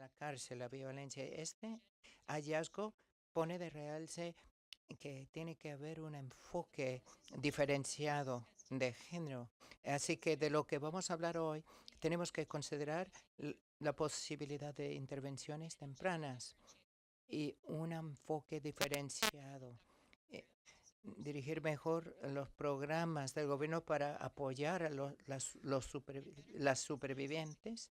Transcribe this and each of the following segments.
la cárcel, la violencia. Este hallazgo pone de realce que tiene que haber un enfoque diferenciado de género. Así que de lo que vamos a hablar hoy, tenemos que considerar la posibilidad de intervenciones tempranas y un enfoque diferenciado. Eh, Dirigir mejor los programas del gobierno para apoyar a las supervivientes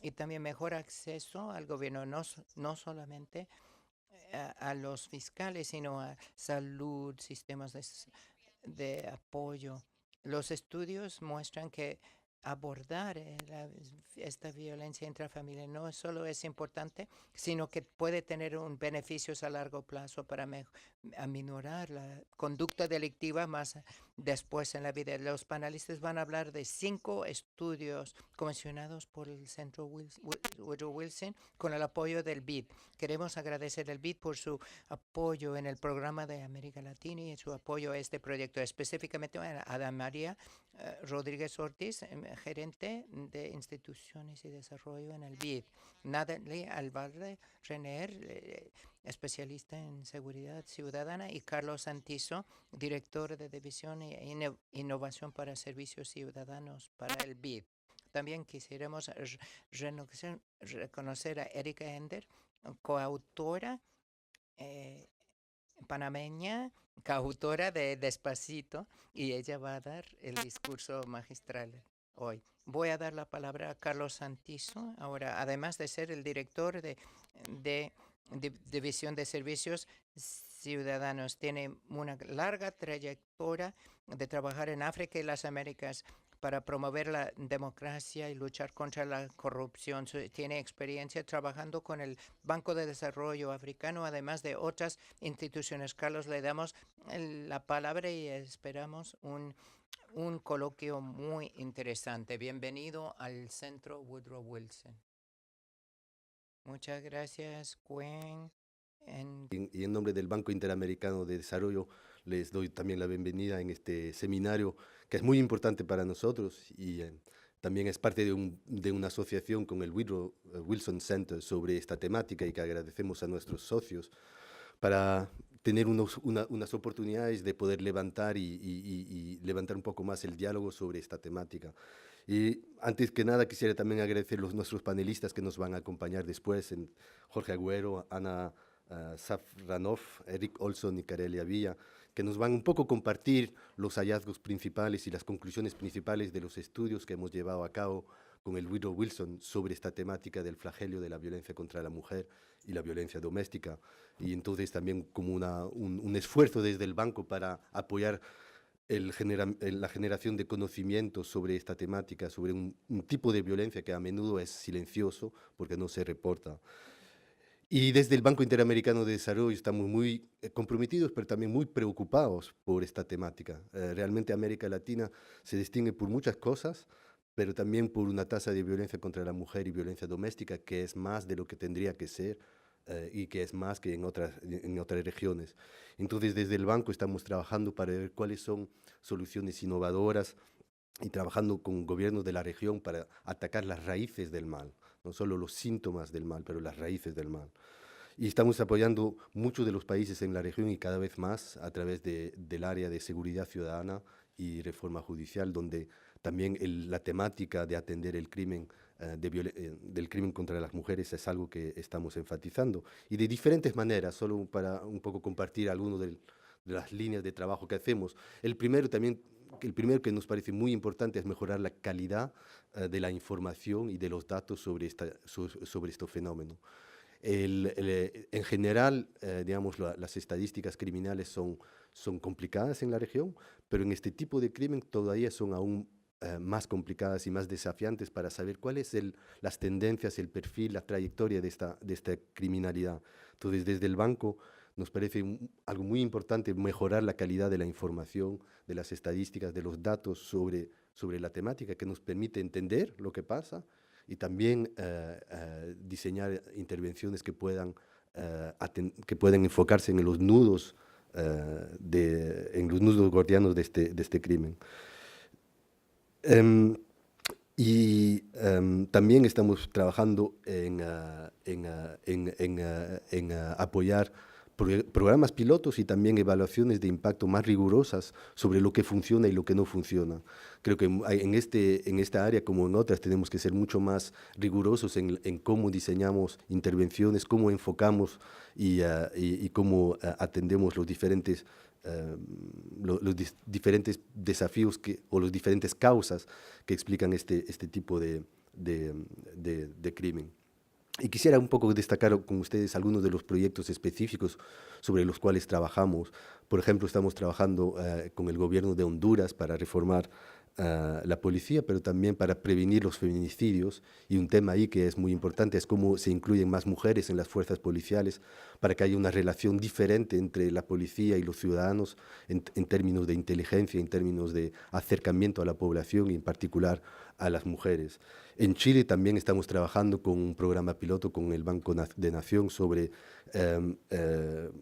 y también mejor acceso al gobierno, no solamente a los fiscales, sino a salud, sistemas de apoyo. Los estudios muestran que abordar esta violencia intrafamiliar no solo es importante, sino que puede tener un beneficios a largo plazo para aminorar la conducta delictiva más después en la vida. Los panelistas van a hablar de 5 estudios comisionados por el Centro Woodrow Wilson con el apoyo del BID. Queremos agradecer al BID por su apoyo en el programa de América Latina y su apoyo a este proyecto, específicamente a Ada María Rodríguez Ortiz, gerente de instituciones y desarrollo en el BID. Natalie Alvarez Rener, especialista en seguridad ciudadana, y Carlos Santizo, director de División e Innovación para Servicios Ciudadanos para el BID. También quisiéramos reconocer a Erika Ender, coautora panameña, coautora de Despacito, y ella va a dar el discurso magistral hoy. Voy a dar la palabra a Carlos Santizo, ahora, además de ser el director de División de Servicios Ciudadanos. Tiene una larga trayectoria de trabajar en África y las Américas para promover la democracia y luchar contra la corrupción. Tiene experiencia trabajando con el Banco de Desarrollo Africano, además de otras instituciones. Carlos, le damos la palabra y esperamos un coloquio muy interesante. Bienvenido al Centro Woodrow Wilson. Muchas gracias, Gwen. Y en nombre del Banco Interamericano de Desarrollo les doy también la bienvenida en este seminario que es muy importante para nosotros y también es parte de una asociación con el Woodrow Wilson Center sobre esta temática y que agradecemos a nuestros socios para tener unas oportunidades de poder levantar y levantar un poco más el diálogo sobre esta temática. Y antes que nada quisiera también agradecer a nuestros panelistas que nos van a acompañar después, Jorge Agüero, Ana Safranov, Eric Olson y Carelia Villa, que nos van un poco compartir los hallazgos principales y las conclusiones principales de los estudios que hemos llevado a cabo con el Woodrow Wilson sobre esta temática del flagelo de la violencia contra la mujer y la violencia doméstica. Y entonces también como un esfuerzo desde el banco para apoyar la generación de conocimiento sobre esta temática, sobre un tipo de violencia que a menudo es silencioso porque no se reporta. Y desde el Banco Interamericano de Desarrollo estamos muy comprometidos, pero también muy preocupados por esta temática. Realmente América Latina se distingue por muchas cosas, pero también por una tasa de violencia contra la mujer y violencia doméstica que es más de lo que tendría que ser y que es más que en otras regiones. Entonces, desde el banco estamos trabajando para ver cuáles son soluciones innovadoras y trabajando con gobiernos de la región para atacar las raíces del mal, no solo los síntomas del mal, pero las raíces del mal. Y estamos apoyando muchos de los países en la región y cada vez más a través del área de seguridad ciudadana y reforma judicial, donde también la temática de atender el crimen, del crimen contra las mujeres es algo que estamos enfatizando. Y de diferentes maneras, solo para un poco compartir algunas de las líneas de trabajo que hacemos. El primero que nos parece muy importante es mejorar la calidad de la información y de los datos sobre este fenómeno. En general, digamos, las estadísticas criminales son complicadas en la región, pero en este tipo de crimen todavía son aún más complicadas y más desafiantes para saber cuáles son las tendencias, el perfil, la trayectoria de esta criminalidad. Entonces, desde el banco nos parece algo muy importante mejorar la calidad de la información, de las estadísticas, de los datos sobre la temática, que nos permite entender lo que pasa y también diseñar intervenciones que puedan enfocarse en los nudos, en los nudos gordianos de este crimen. Y también estamos trabajando en apoyar programas pilotos y también evaluaciones de impacto más rigurosas sobre lo que funciona y lo que no funciona. Creo que en esta área, como en otras, tenemos que ser mucho más rigurosos en cómo diseñamos intervenciones, cómo enfocamos y cómo atendemos los diferentes diferentes desafíos o las diferentes causas que explican este tipo de crimen. Y quisiera un poco destacar con ustedes algunos de los proyectos específicos sobre los cuales trabajamos. Por ejemplo, estamos trabajando con el gobierno de Honduras para reformar la policía, pero también para prevenir los feminicidios. Y un tema ahí que es muy importante es cómo se incluyen más mujeres en las fuerzas policiales para que haya una relación diferente entre la policía y los ciudadanos en términos de inteligencia, en términos de acercamiento a la población y en particular a las mujeres. En Chile también estamos trabajando con un programa piloto con el Banco de Nación sobre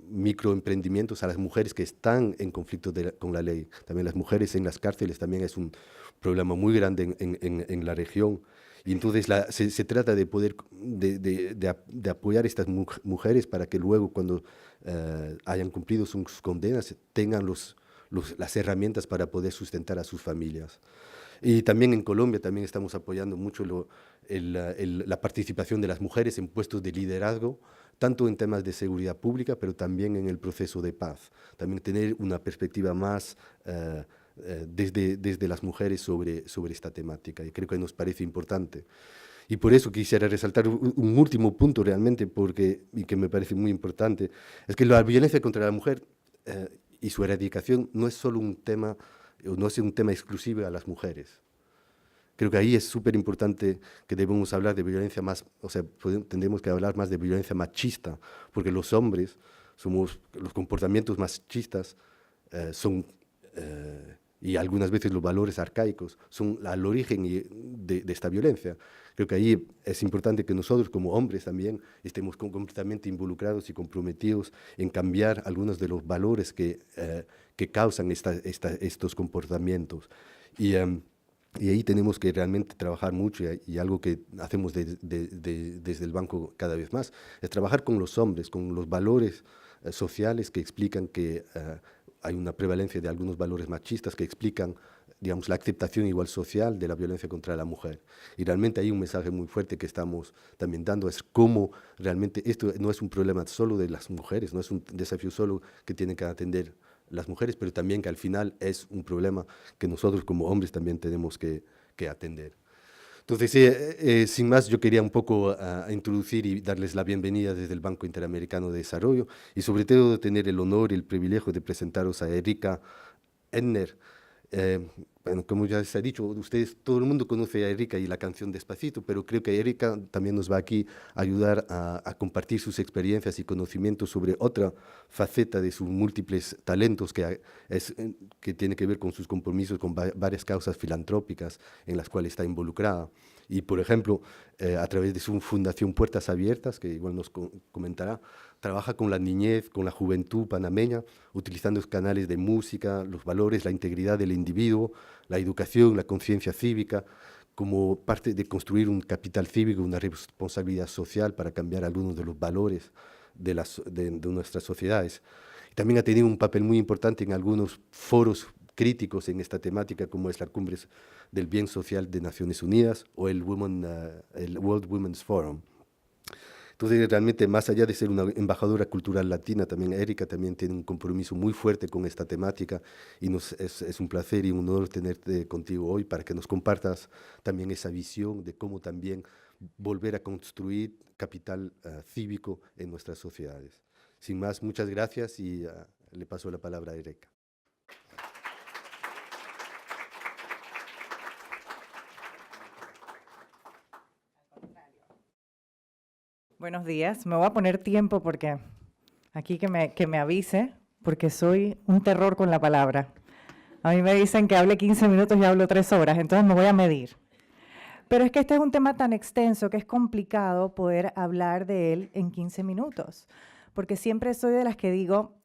microemprendimientos a las mujeres que están en conflicto con la ley. También las mujeres en las cárceles también es un problema muy grande en la región. Y entonces se trata de poder de apoyar a estas mujeres para que luego cuando hayan cumplido sus condenas tengan las herramientas para poder sustentar a sus familias. Y también en Colombia también estamos apoyando mucho la participación de las mujeres en puestos de liderazgo, tanto en temas de seguridad pública, pero también en el proceso de paz. También tener una perspectiva más desde las mujeres sobre esta temática, y creo que nos parece importante. Y por eso quisiera resaltar un último punto realmente, y que me parece muy importante, es que la violencia contra la mujer y su erradicación no es solo un tema, no es un tema exclusivo a las mujeres. Creo que ahí es súper importante que debemos hablar de violencia más, o sea, tendremos que hablar más de violencia machista, porque los hombres somos, los comportamientos machistas son, y algunas veces los valores arcaicos, son al origen de esta violencia. Creo que ahí es importante que nosotros como hombres también estemos completamente involucrados y comprometidos en cambiar algunos de los valores que causan estos comportamientos. Y, y ahí tenemos que realmente trabajar mucho y algo que hacemos desde el banco cada vez más, es trabajar con los hombres, con los valores sociales que explican que hay una prevalencia de algunos valores machistas que explican, digamos, la aceptación igual social de la violencia contra la mujer. Y realmente hay un mensaje muy fuerte que estamos también dando, es cómo realmente esto no es un problema solo de las mujeres, no es un desafío solo que tienen que atender las mujeres, pero también que al final es un problema que nosotros como hombres también tenemos que atender. Entonces, sin más, yo quería un poco introducir y darles la bienvenida desde el Banco Interamericano de Desarrollo y sobre todo tener el honor y el privilegio de presentaros a Erika Enner. Eh, bueno, como ya se ha dicho, ustedes, todo el mundo conoce a Erika y la canción Despacito, pero creo que Erika también nos va aquí a ayudar a compartir sus experiencias y conocimientos sobre otra faceta de sus múltiples talentos que tiene que ver con sus compromisos con varias causas filantrópicas en las cuales está involucrada. Y, por ejemplo, a través de su fundación Puertas Abiertas, que igual nos comentará, trabaja con la niñez, con la juventud panameña, utilizando los canales de música, los valores, la integridad del individuo, la educación, la conciencia cívica, como parte de construir un capital cívico, una responsabilidad social para cambiar algunos de los valores de nuestras sociedades. También ha tenido un papel muy importante en algunos foros críticos en esta temática, como es la Cumbre del Bien Social de Naciones Unidas o el World Women's Forum. Entonces, realmente, más allá de ser una embajadora cultural latina, también Erika también tiene un compromiso muy fuerte con esta temática y es un placer y un honor tenerte contigo hoy para que nos compartas también esa visión de cómo también volver a construir capital cívico en nuestras sociedades. Sin más, muchas gracias y le paso la palabra a Erika. Buenos días. Me voy a poner tiempo porque aquí que me avise, porque soy un terror con la palabra. A mí me dicen que hable 15 minutos y hablo 3 horas, entonces me voy a medir. Pero es que este es un tema tan extenso que es complicado poder hablar de él en 15 minutos, porque siempre soy de las que digo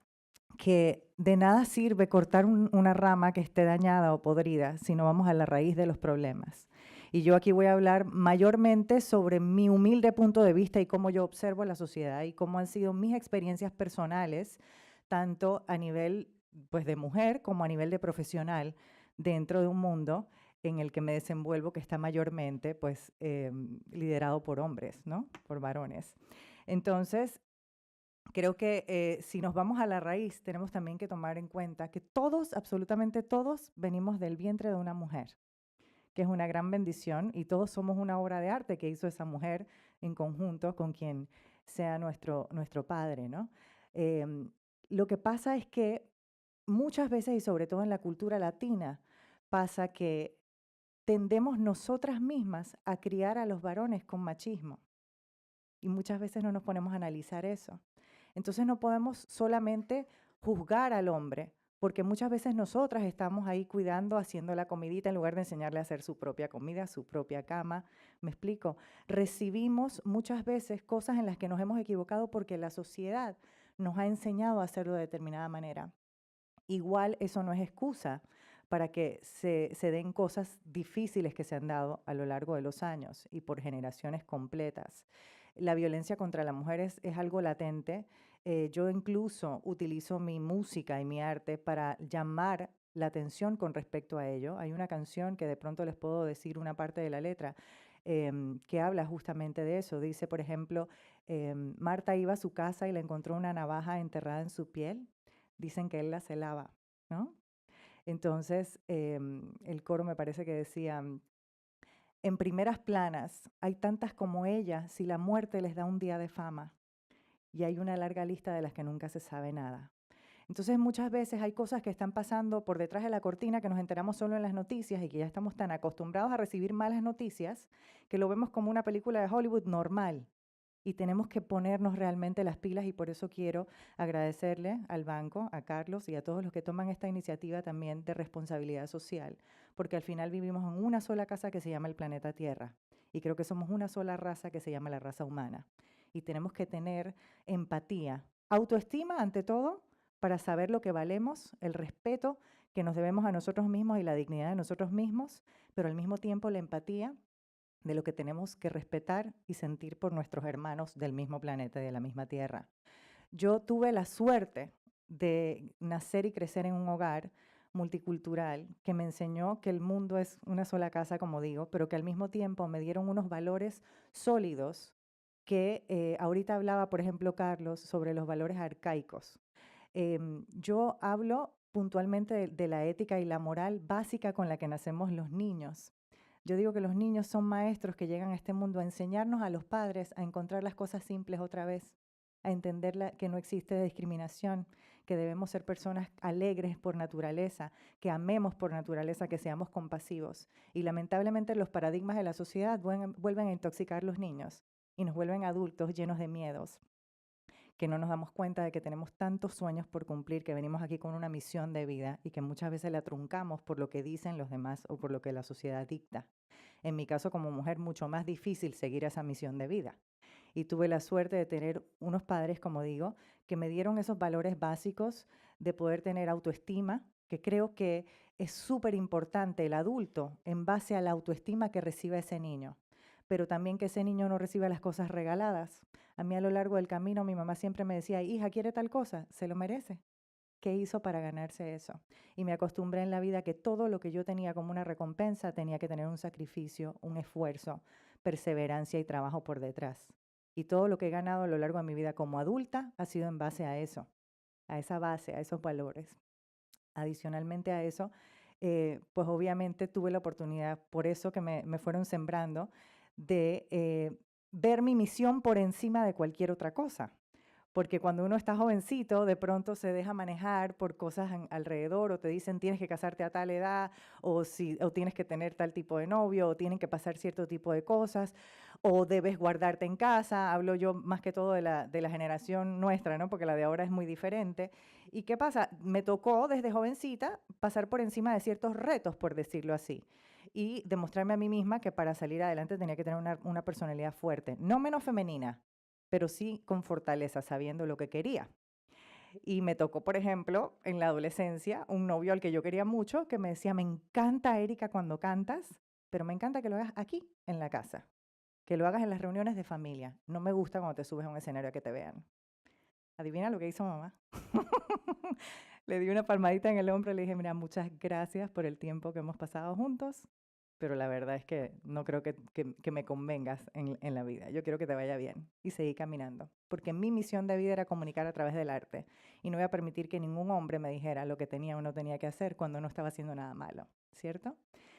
que de nada sirve cortar una rama que esté dañada o podrida si no vamos a la raíz de los problemas. Y yo aquí voy a hablar mayormente sobre mi humilde punto de vista y cómo yo observo la sociedad y cómo han sido mis experiencias personales, tanto a nivel pues, de mujer como a nivel de profesional, dentro de un mundo en el que me desenvuelvo, que está mayormente pues, liderado por hombres, ¿no? Por varones. Entonces, creo que si nos vamos a la raíz, tenemos también que tomar en cuenta que todos, absolutamente todos, venimos del vientre de una mujer, que es una gran bendición, y todos somos una obra de arte que hizo esa mujer en conjunto con quien sea nuestro padre, ¿no? Lo que pasa es que muchas veces, y sobre todo en la cultura latina, pasa que tendemos nosotras mismas a criar a los varones con machismo. Y muchas veces no nos ponemos a analizar eso. Entonces no podemos solamente juzgar al hombre, porque muchas veces nosotras estamos ahí cuidando, haciendo la comidita en lugar de enseñarle a hacer su propia comida, su propia cama. ¿Me explico? Recibimos muchas veces cosas en las que nos hemos equivocado porque la sociedad nos ha enseñado a hacerlo de determinada manera. Igual eso no es excusa para que se den cosas difíciles que se han dado a lo largo de los años y por generaciones completas. La violencia contra las mujeres es algo latente. Yo incluso utilizo mi música y mi arte para llamar la atención con respecto a ello. Hay una canción que de pronto les puedo decir una parte de la letra que habla justamente de eso. Dice, por ejemplo, Marta iba a su casa y le encontró una navaja enterrada en su piel. Dicen que él la celaba, ¿no? Entonces, el coro me parece que decía, en primeras planas, hay tantas como ella, si la muerte les da un día de fama, y hay una larga lista de las que nunca se sabe nada. Entonces, muchas veces hay cosas que están pasando por detrás de la cortina que nos enteramos solo en las noticias y que ya estamos tan acostumbrados a recibir malas noticias que lo vemos como una película de Hollywood normal. Y tenemos que ponernos realmente las pilas, y por eso quiero agradecerle al banco, a Carlos y a todos los que toman esta iniciativa también de responsabilidad social, porque al final vivimos en una sola casa que se llama el planeta Tierra, y creo que somos una sola raza que se llama la raza humana. Y tenemos que tener empatía, autoestima ante todo, para saber lo que valemos, el respeto que nos debemos a nosotros mismos y la dignidad de nosotros mismos, pero al mismo tiempo la empatía de lo que tenemos que respetar y sentir por nuestros hermanos del mismo planeta y de la misma tierra. Yo tuve la suerte de nacer y crecer en un hogar multicultural que me enseñó que el mundo es una sola casa, como digo, pero que al mismo tiempo me dieron unos valores sólidos que ahorita hablaba, por ejemplo, Carlos, sobre los valores arcaicos. Yo hablo puntualmente de la ética y la moral básica con la que nacemos los niños. Yo digo que los niños son maestros que llegan a este mundo a enseñarnos a los padres a encontrar las cosas simples otra vez, a entender que no existe discriminación, que debemos ser personas alegres por naturaleza, que amemos por naturaleza, que seamos compasivos. Y lamentablemente los paradigmas de la sociedad vuelven a intoxicar a los niños y nos vuelven adultos llenos de miedos, que no nos damos cuenta de que tenemos tantos sueños por cumplir, que venimos aquí con una misión de vida y que muchas veces la truncamos por lo que dicen los demás o por lo que la sociedad dicta. En mi caso, como mujer, mucho más difícil seguir esa misión de vida. Y tuve la suerte de tener unos padres, como digo, que me dieron esos valores básicos de poder tener autoestima, que creo que es súper importante el adulto en base a la autoestima que recibe ese niño, pero también que ese niño no reciba las cosas regaladas. A mí a lo largo del camino mi mamá siempre me decía, hija, ¿quiere tal cosa? Se lo merece. ¿Qué hizo para ganarse eso? Y me acostumbré en la vida que todo lo que yo tenía como una recompensa tenía que tener un sacrificio, un esfuerzo, perseverancia y trabajo por detrás. Y todo lo que he ganado a lo largo de mi vida como adulta ha sido en base a eso, a esa base, a esos valores. Adicionalmente a eso, pues obviamente tuve la oportunidad, por eso que me fueron sembrando, de ver mi misión por encima de cualquier otra cosa. Porque cuando uno está jovencito, de pronto se deja manejar por cosas alrededor, o te dicen tienes que casarte a tal edad, o tienes que tener tal tipo de novio, o tienen que pasar cierto tipo de cosas, o debes guardarte en casa. Hablo yo más que todo de la generación nuestra, ¿no? Porque la de ahora es muy diferente. ¿Y qué pasa? Me tocó desde jovencita pasar por encima de ciertos retos, por decirlo así, y demostrarme a mí misma que para salir adelante tenía que tener una personalidad fuerte, no menos femenina, pero sí con fortaleza, sabiendo lo que quería. Y me tocó, por ejemplo, en la adolescencia, un novio al que yo quería mucho, que me decía, me encanta, Erika, cuando cantas, pero me encanta que lo hagas aquí, en la casa, que lo hagas en las reuniones de familia. No me gusta cuando te subes a un escenario a que te vean. Adivina lo que hizo mamá. Le di una palmadita en el hombro y le dije, mira, muchas gracias por el tiempo que hemos pasado juntos, pero la verdad es que no creo que me convengas en la vida. Yo quiero que te vaya bien. Y seguí caminando, porque mi misión de vida era comunicar a través del arte. Y no voy a permitir que ningún hombre me dijera lo que tenía o no tenía que hacer cuando no estaba haciendo nada malo, ¿cierto?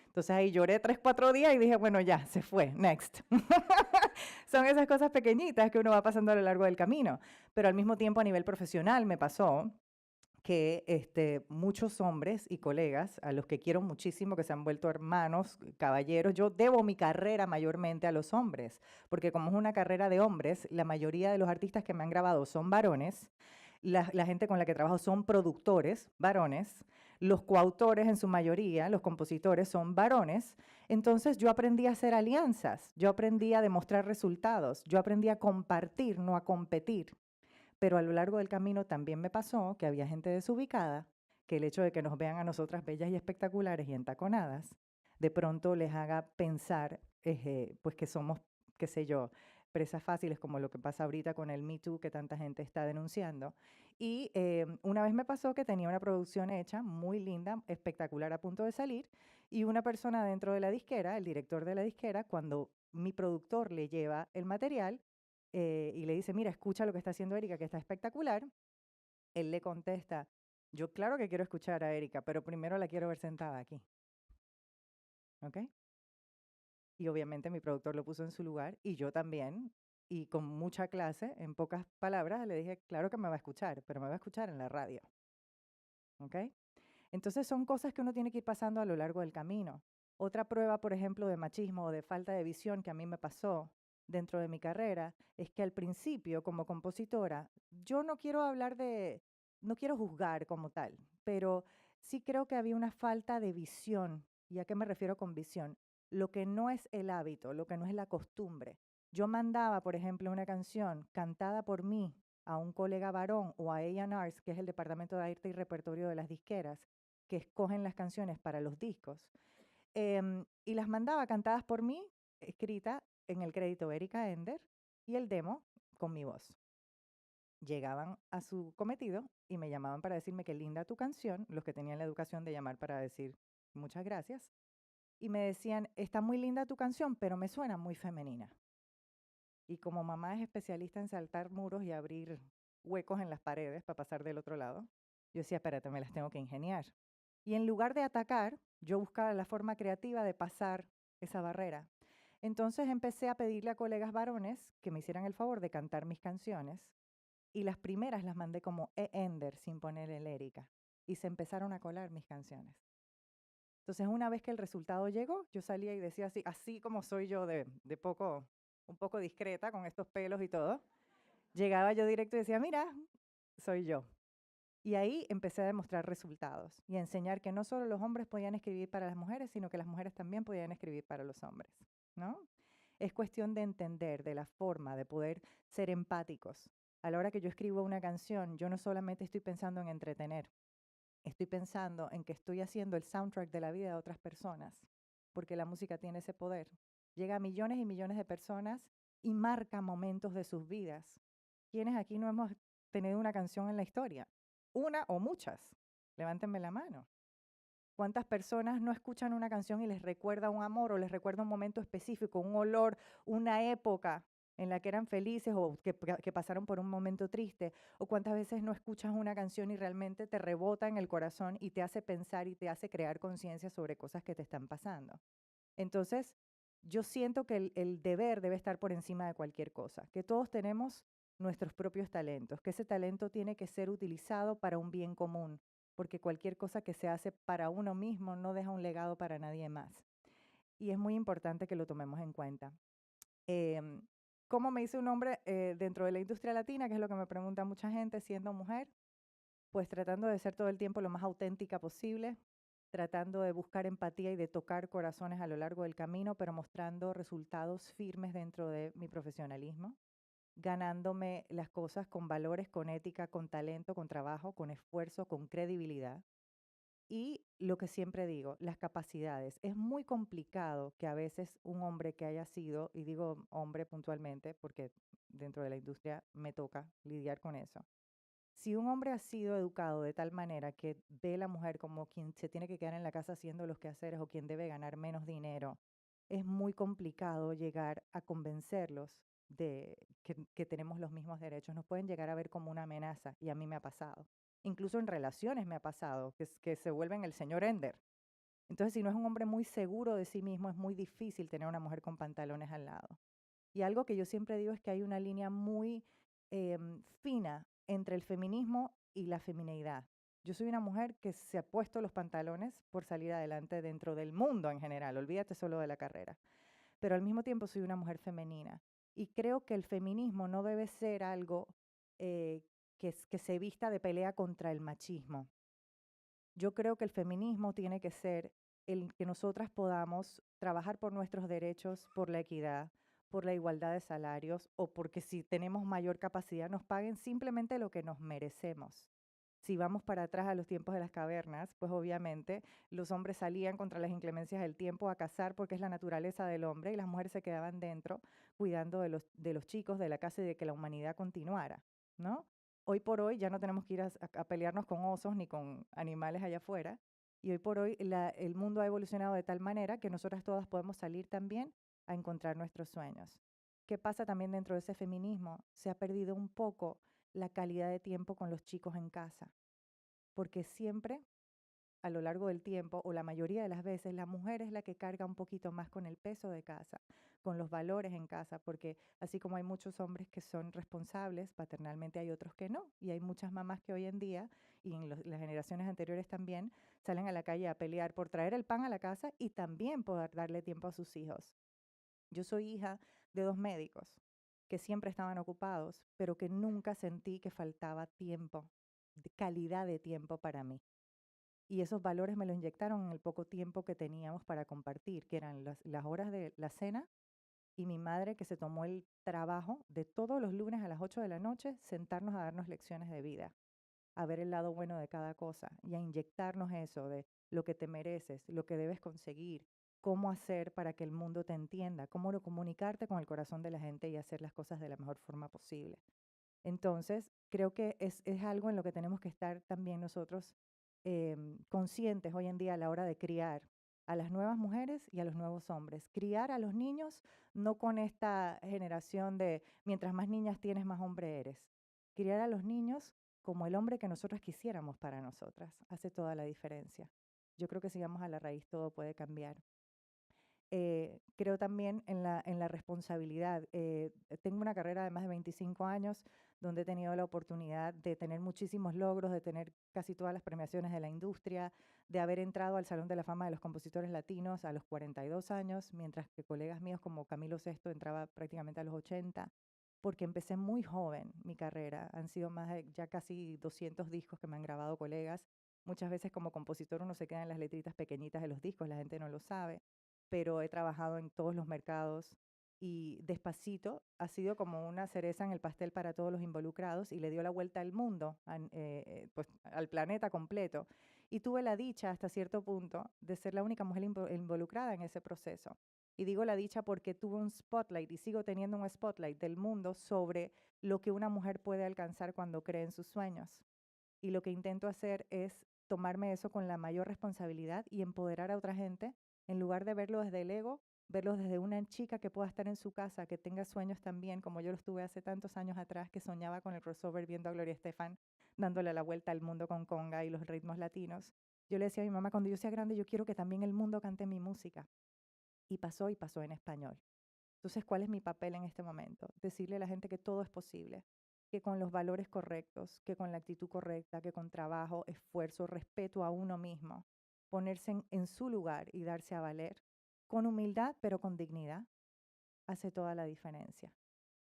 Entonces ahí lloré 3, 4 días y dije, bueno, ya, se fue, next. Son esas cosas pequeñitas que uno va pasando a lo largo del camino. Pero al mismo tiempo a nivel profesional me pasó que muchos hombres y colegas, a los que quiero muchísimo, que se han vuelto hermanos, caballeros, yo debo mi carrera mayormente a los hombres, porque como es una carrera de hombres, la mayoría de los artistas que me han grabado son varones, la gente con la que trabajo son productores, varones, los coautores en su mayoría, los compositores son varones, entonces yo aprendí a hacer alianzas, yo aprendí a demostrar resultados, yo aprendí a compartir, no a competir. Pero a lo largo del camino también me pasó que había gente desubicada, que el hecho de que nos vean a nosotras bellas y espectaculares y entaconadas, de pronto les haga pensar, pues que somos, qué sé yo, presas fáciles, como lo que pasa ahorita con el Me Too que tanta gente está denunciando. Y una vez me pasó que tenía una producción hecha, muy linda, espectacular, a punto de salir, y una persona dentro de la disquera, el director de la disquera, cuando mi productor le lleva el material, y le dice, mira, escucha lo que está haciendo Erika, que está espectacular. Él le contesta, yo claro que quiero escuchar a Erika, pero primero la quiero ver sentada aquí. ¿Ok? Y obviamente mi productor lo puso en su lugar y yo también. Y con mucha clase, en pocas palabras, le dije, claro que me va a escuchar, pero me va a escuchar en la radio. ¿Ok? Entonces son cosas que uno tiene que ir pasando a lo largo del camino. Otra prueba, por ejemplo, de machismo o de falta de visión que a mí me pasó dentro de mi carrera es que al principio, como compositora, yo no quiero hablar de, no quiero juzgar como tal, pero sí creo que había una falta de visión. ¿Y a qué me refiero con visión? Lo que no es el hábito, lo que no es la costumbre. Yo mandaba, por ejemplo, una canción cantada por mí a un colega varón o a A&Rs, que es el departamento de arte y repertorio de las disqueras, que escogen las canciones para los discos, y las mandaba cantadas por mí, escrita en el crédito Erika Ender, y el demo con mi voz. Llegaban a su cometido y me llamaban para decirme qué linda tu canción, los que tenían la educación de llamar para decir muchas gracias, y me decían, está muy linda tu canción, pero me suena muy femenina. Y como mamá es especialista en saltar muros y abrir huecos en las paredes para pasar del otro lado, yo decía, espérate, me las tengo que ingeniar. Y en lugar de atacar, yo buscaba la forma creativa de pasar esa barrera. Entonces empecé a pedirle a colegas varones que me hicieran el favor de cantar mis canciones y las primeras las mandé como E-Ender sin ponerle Erika y se empezaron a colar mis canciones. Entonces una vez que el resultado llegó, yo salía y decía así como soy yo de poco, un poco discreta con estos pelos y todo, llegaba yo directo y decía, mira, soy yo. Y ahí empecé a demostrar resultados y a enseñar que no solo los hombres podían escribir para las mujeres, sino que las mujeres también podían escribir para los hombres, ¿no? Es cuestión de entender de la forma de poder ser empáticos. A la hora que yo escribo una canción, yo no solamente estoy pensando en entretener, estoy pensando en que estoy haciendo el soundtrack de la vida de otras personas, porque la música tiene ese poder. Llega a millones y millones de personas y marca momentos de sus vidas. ¿Quiénes aquí no hemos tenido una canción en la historia? Una o muchas. Levántenme la mano. ¿Cuántas personas no escuchan una canción y les recuerda un amor o les recuerda un momento específico, un olor, una época en la que eran felices o que pasaron por un momento triste? ¿O cuántas veces no escuchas una canción y realmente te rebota en el corazón y te hace pensar y te hace crear conciencia sobre cosas que te están pasando? Entonces, yo siento que el deber debe estar por encima de cualquier cosa, que todos tenemos nuestros propios talentos, que ese talento tiene que ser utilizado para un bien común, porque cualquier cosa que se hace para uno mismo no deja un legado para nadie más. Y es muy importante que lo tomemos en cuenta. Em, ¿Cómo me hice un nombre dentro de la industria latina? Que es lo que me pregunta mucha gente siendo mujer. Pues tratando de ser todo el tiempo lo más auténtica posible, tratando de buscar empatía y de tocar corazones a lo largo del camino, pero mostrando resultados firmes dentro de mi profesionalismo, ganándome las cosas con valores, con ética, con talento, con trabajo, con esfuerzo, con credibilidad. Y lo que siempre digo, las capacidades. Es muy complicado que a veces un hombre que haya sido, y digo hombre puntualmente porque dentro de la industria me toca lidiar con eso. Si un hombre ha sido educado de tal manera que ve a la mujer como quien se tiene que quedar en la casa haciendo los quehaceres o quien debe ganar menos dinero, es muy complicado llegar a convencerlos de que tenemos los mismos derechos. Nos pueden llegar a ver como una amenaza y a mí me ha pasado. Incluso en relaciones me ha pasado, que se vuelven el señor Ender. Entonces, si no es un hombre muy seguro de sí mismo, es muy difícil tener una mujer con pantalones al lado. Y algo que yo siempre digo es que hay una línea muy fina entre el feminismo y la femineidad. Yo soy una mujer que se ha puesto los pantalones por salir adelante dentro del mundo en general, olvídate solo de la carrera. Pero al mismo tiempo soy una mujer femenina. Y creo que el feminismo no debe ser algo que se vista de pelea contra el machismo. Yo creo que el feminismo tiene que ser el que nosotras podamos trabajar por nuestros derechos, por la equidad, por la igualdad de salarios o porque si tenemos mayor capacidad nos paguen simplemente lo que nos merecemos. Si vamos para atrás a los tiempos de las cavernas, pues obviamente los hombres salían contra las inclemencias del tiempo a cazar porque es la naturaleza del hombre y las mujeres se quedaban dentro cuidando de los chicos, de la casa y de que la humanidad continuara, ¿no? Hoy por hoy ya no tenemos que ir a pelearnos con osos ni con animales allá afuera. Y hoy por hoy el mundo ha evolucionado de tal manera que nosotras todas podemos salir también a encontrar nuestros sueños. ¿Qué pasa también dentro de ese feminismo? Se ha perdido un poco la calidad de tiempo con los chicos en casa, porque siempre a lo largo del tiempo, o la mayoría de las veces, la mujer es la que carga un poquito más con el peso de casa, con los valores en casa, porque así como hay muchos hombres que son responsables, paternalmente hay otros que no. Y hay muchas mamás que hoy en día, y en las generaciones anteriores también, salen a la calle a pelear por traer el pan a la casa y también poder darle tiempo a sus hijos. Yo soy hija de 2 médicos que siempre estaban ocupados, pero que nunca sentí que faltaba tiempo, de calidad de tiempo para mí. Y esos valores me los inyectaron en el poco tiempo que teníamos para compartir, que eran las horas de la cena y mi madre que se tomó el trabajo de todos los lunes a las 8 de la noche sentarnos a darnos lecciones de vida, a ver el lado bueno de cada cosa y a inyectarnos eso de lo que te mereces, lo que debes conseguir, cómo hacer para que el mundo te entienda, cómo comunicarte con el corazón de la gente y hacer las cosas de la mejor forma posible. Entonces, creo que es algo en lo que tenemos que estar también nosotros conscientes hoy en día a la hora de criar a las nuevas mujeres y a los nuevos hombres. Criar a los niños no con esta generación de mientras más niñas tienes, más hombre eres. Criar a los niños como el hombre que nosotros quisiéramos para nosotras hace toda la diferencia. Yo creo que si vamos a la raíz todo puede cambiar. Creo también en la responsabilidad. Tengo una carrera de más de 25 años donde he tenido la oportunidad de tener muchísimos logros, de tener casi todas las premiaciones de la industria, de haber entrado al Salón de la Fama de los Compositores Latinos a los 42 años, mientras que colegas míos como Camilo Sesto entraba prácticamente a los 80, porque empecé muy joven mi carrera. Han sido más de ya casi 200 discos que me han grabado colegas. Muchas veces como compositor uno se queda en las letritas pequeñitas de los discos, la gente no lo sabe, pero he trabajado en todos los mercados y Despacito ha sido como una cereza en el pastel para todos los involucrados y le dio la vuelta al mundo, pues, al planeta completo. Y tuve la dicha hasta cierto punto de ser la única mujer involucrada en ese proceso. Y digo la dicha porque tuve un spotlight y sigo teniendo un spotlight del mundo sobre lo que una mujer puede alcanzar cuando cree en sus sueños. Y lo que intento hacer es tomarme eso con la mayor responsabilidad y empoderar a otra gente en lugar de verlo desde el ego, verlo desde una chica que pueda estar en su casa, que tenga sueños también, como yo los tuve hace tantos años atrás, que soñaba con el crossover viendo a Gloria Estefan dándole la vuelta al mundo con conga y los ritmos latinos. Yo le decía a mi mamá, cuando yo sea grande, yo quiero que también el mundo cante mi música. Y pasó en español. Entonces, ¿cuál es mi papel en este momento? Decirle a la gente que todo es posible, que con los valores correctos, que con la actitud correcta, que con trabajo, esfuerzo, respeto a uno mismo, ponerse en su lugar y darse a valer, con humildad, pero con dignidad, hace toda la diferencia.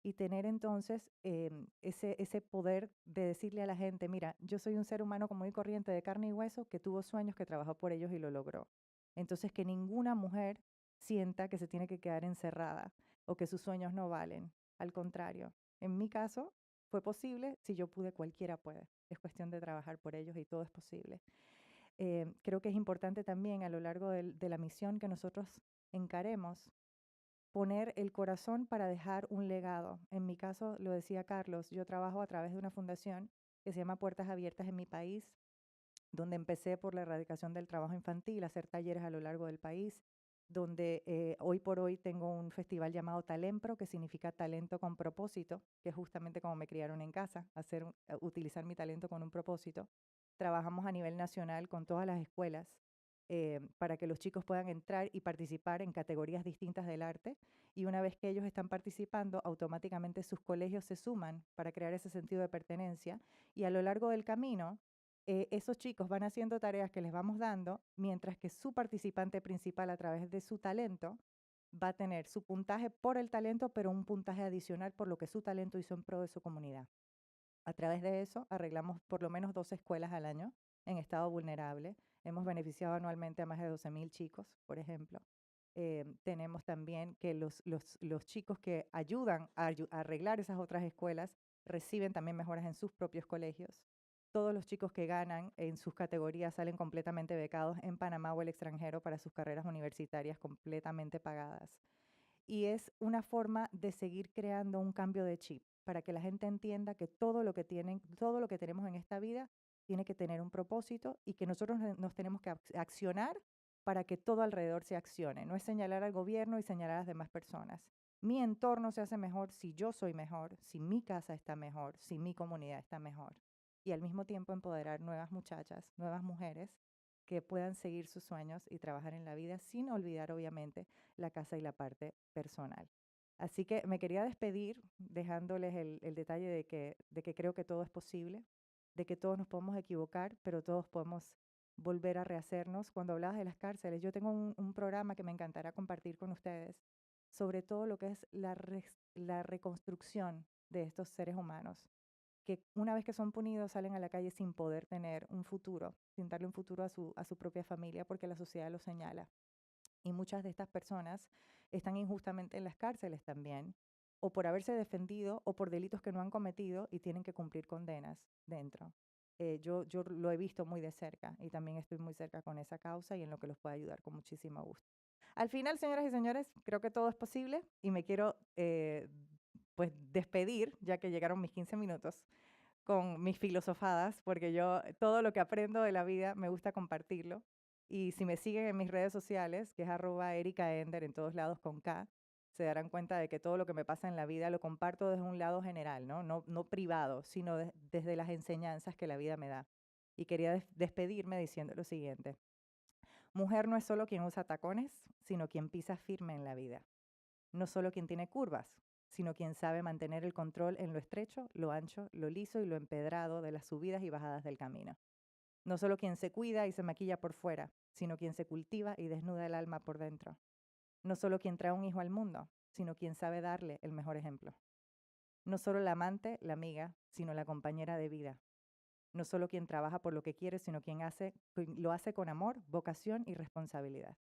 Y tener entonces ese poder de decirle a la gente, mira, yo soy un ser humano común y corriente de carne y hueso que tuvo sueños, que trabajó por ellos y lo logró. Entonces, que ninguna mujer sienta que se tiene que quedar encerrada o que sus sueños no valen. Al contrario, en mi caso fue posible, si yo pude, cualquiera puede. Es cuestión de trabajar por ellos y todo es posible. creo que es importante también a lo largo de la misión que nosotros encaremos, poner el corazón para dejar un legado. En mi caso, lo decía Carlos, yo trabajo a través de una fundación que se llama Puertas Abiertas en mi país, donde empecé por la erradicación del trabajo infantil, hacer talleres a lo largo del país, donde hoy por hoy tengo un festival llamado Talempro, que significa talento con propósito, que es justamente como me criaron en casa, utilizar mi talento con un propósito. Trabajamos a nivel nacional con todas las escuelas para que los chicos puedan entrar y participar en categorías distintas del arte. Y una vez que ellos están participando, automáticamente sus colegios se suman para crear ese sentido de pertenencia. Y a lo largo del camino, esos chicos van haciendo tareas que les vamos dando, mientras que su participante principal a través de su talento va a tener su puntaje por el talento, pero un puntaje adicional por lo que su talento hizo en pro de su comunidad. A través de eso arreglamos por lo menos 2 escuelas al año en estado vulnerable. Hemos beneficiado anualmente a más de 12,000 chicos, por ejemplo. Tenemos también que los chicos que ayudan a arreglar esas otras escuelas reciben también mejoras en sus propios colegios. Todos los chicos que ganan en sus categorías salen completamente becados en Panamá o el extranjero para sus carreras universitarias completamente pagadas. Y es una forma de seguir creando un cambio de chip para que la gente entienda que todo lo que tenemos en esta vida tiene que tener un propósito y que nosotros nos tenemos que accionar para que todo alrededor se accione. No es señalar al gobierno y señalar a las demás personas. Mi entorno se hace mejor si yo soy mejor, si mi casa está mejor, si mi comunidad está mejor. Y al mismo tiempo empoderar nuevas muchachas, nuevas mujeres que puedan seguir sus sueños y trabajar en la vida sin olvidar, obviamente, la casa y la parte personal. Así que me quería despedir dejándoles el detalle de que creo que todo es posible, de que todos nos podemos equivocar, pero todos podemos volver a rehacernos. Cuando hablabas de las cárceles, yo tengo un programa que me encantará compartir con ustedes sobre todo lo que es la reconstrucción de estos seres humanos, que una vez que son punidos salen a la calle sin poder tener un futuro, sin darle un futuro a su propia familia porque la sociedad lo señala. Y muchas de estas personas están injustamente en las cárceles también, o por haberse defendido o por delitos que no han cometido y tienen que cumplir condenas dentro. Yo lo he visto muy de cerca y también estoy muy cerca con esa causa y en lo que los puedo ayudar con muchísimo gusto. Al final, señoras y señores, creo que todo es posible y me quiero pues despedir, ya que llegaron mis 15 minutos, con mis filosofadas, porque yo todo lo que aprendo de la vida me gusta compartirlo. Y si me siguen en mis redes sociales, que es @ericaender en todos lados con K, se darán cuenta de que todo lo que me pasa en la vida lo comparto desde un lado general, no privado, sino desde las enseñanzas que la vida me da. Y quería despedirme diciendo lo siguiente. Mujer no es solo quien usa tacones, sino quien pisa firme en la vida. No solo quien tiene curvas, sino quien sabe mantener el control en lo estrecho, lo ancho, lo liso y lo empedrado de las subidas y bajadas del camino. No solo quien se cuida y se maquilla por fuera, sino quien se cultiva y desnuda el alma por dentro. No solo quien trae un hijo al mundo, sino quien sabe darle el mejor ejemplo. No solo la amante, la amiga, sino la compañera de vida. No solo quien trabaja por lo que quiere, sino quien lo hace con amor, vocación y responsabilidad.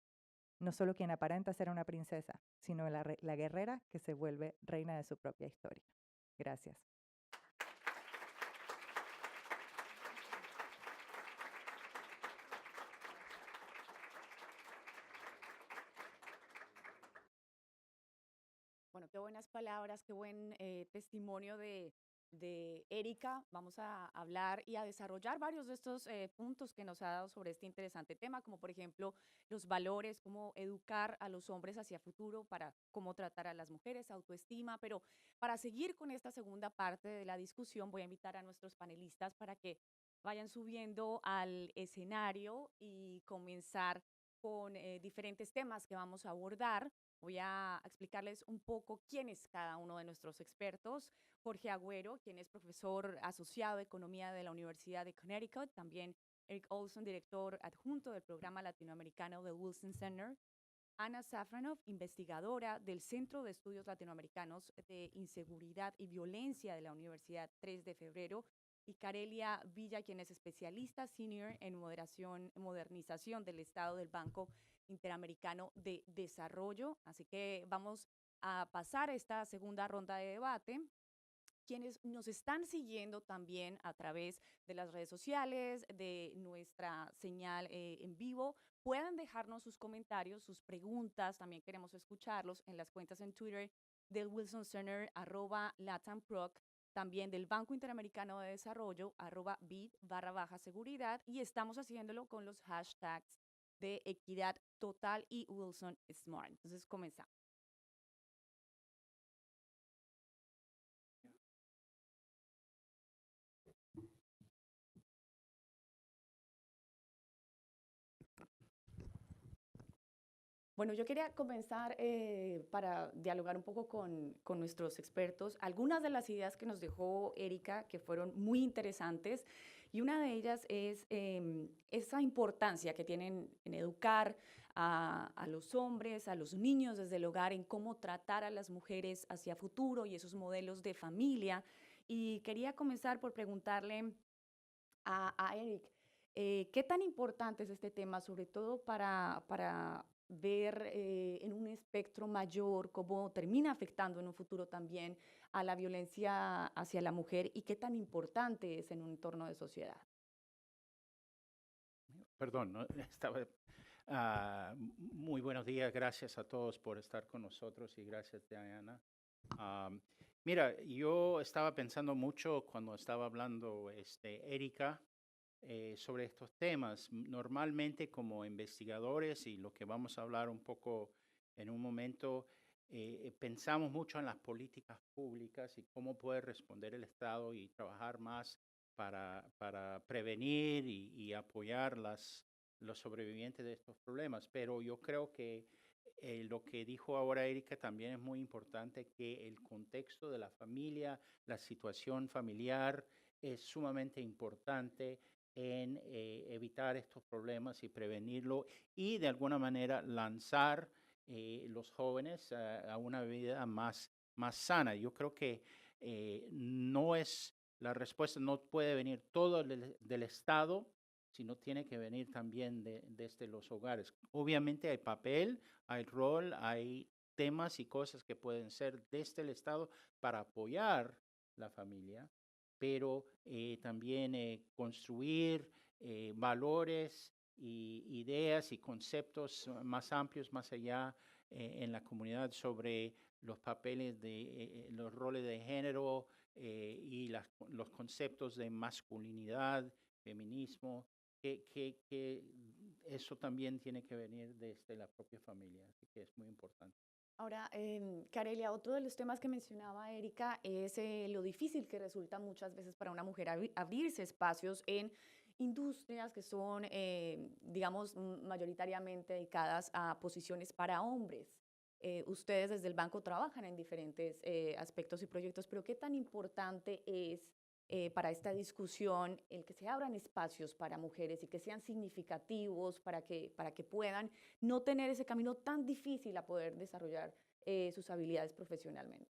No solo quien aparenta ser una princesa, sino la guerrera que se vuelve reina de su propia historia. Gracias. Bueno, qué buenas palabras, qué buen testimonio de Erika. Vamos a hablar y a desarrollar varios de estos puntos que nos ha dado sobre este interesante tema, como por ejemplo los valores, cómo educar a los hombres hacia futuro, para cómo tratar a las mujeres, autoestima. Pero para seguir con esta segunda parte de la discusión, voy a invitar a nuestros panelistas para que vayan subiendo al escenario y comenzar con diferentes temas que vamos a abordar. Voy a explicarles un poco quién es cada uno de nuestros expertos. Jorge Agüero, quien es profesor asociado de Economía de la Universidad de Connecticut. También Eric Olson, director adjunto del programa latinoamericano del Wilson Center. Ana Safranov, investigadora del Centro de Estudios Latinoamericanos de Inseguridad y Violencia de la Universidad 3 de Febrero. Y Carelia Villa, quien es especialista senior en modernización del Estado del Banco Interamericano de Desarrollo. Así que vamos a pasar esta segunda ronda de debate. quienes nos están siguiendo también a través de las redes sociales, de nuestra señal en vivo, puedan dejarnos sus comentarios, sus preguntas. También queremos escucharlos en las cuentas en Twitter del Wilson Center, @LatamProc, también del Banco Interamericano de Desarrollo, @bit_seguridad, y estamos haciéndolo con los hashtags de Equidad Total y Wilson Smart. Entonces, comenzamos. Bueno, yo quería comenzar para dialogar un poco con nuestros expertos. Algunas de las ideas que nos dejó Erika, que fueron muy interesantes, y una de ellas es esa importancia que tienen en educar a los hombres, a los niños desde el hogar, en cómo tratar a las mujeres hacia futuro y esos modelos de familia. Y quería comenzar por preguntarle a Eric, ¿qué tan importante es este tema, sobre todo para ver en un espectro mayor cómo termina afectando en un futuro también a la violencia hacia la mujer y qué tan importante es en un entorno de sociedad? Perdón, no, estaba. Muy buenos días, gracias a todos por estar con nosotros y gracias, Diana. Mira, yo estaba pensando mucho cuando estaba hablando Erika sobre estos temas. Normalmente como investigadores, y lo que vamos a hablar un poco en un momento, pensamos mucho en las políticas públicas y cómo puede responder el Estado y trabajar más para prevenir y apoyar los sobrevivientes de estos problemas. Pero yo creo que lo que dijo ahora Erika también es muy importante, que el contexto de la familia, la situación familiar es sumamente importante en evitar estos problemas y prevenirlo y de alguna manera lanzar los jóvenes a una vida más sana. Yo creo que no es la respuesta, no puede venir todo del Estado, sino tiene que venir también desde los hogares. Obviamente hay papel, hay rol, hay temas y cosas que pueden ser desde el Estado para apoyar la familia, pero también construir valores y ideas y conceptos más amplios, más allá en la comunidad, sobre los papeles de los roles de género y los conceptos de masculinidad, feminismo, que eso también tiene que venir desde la propia familia, así que es muy importante. Ahora, Carelia, otro de los temas que mencionaba Erika es lo difícil que resulta muchas veces para una mujer abrirse espacios en industrias que son, digamos, mayoritariamente dedicadas a posiciones para hombres. Ustedes desde el banco trabajan en diferentes aspectos y proyectos, pero ¿qué tan importante es para esta discusión el que se abran espacios para mujeres y que sean significativos para que puedan no tener ese camino tan difícil a poder desarrollar sus habilidades profesionalmente?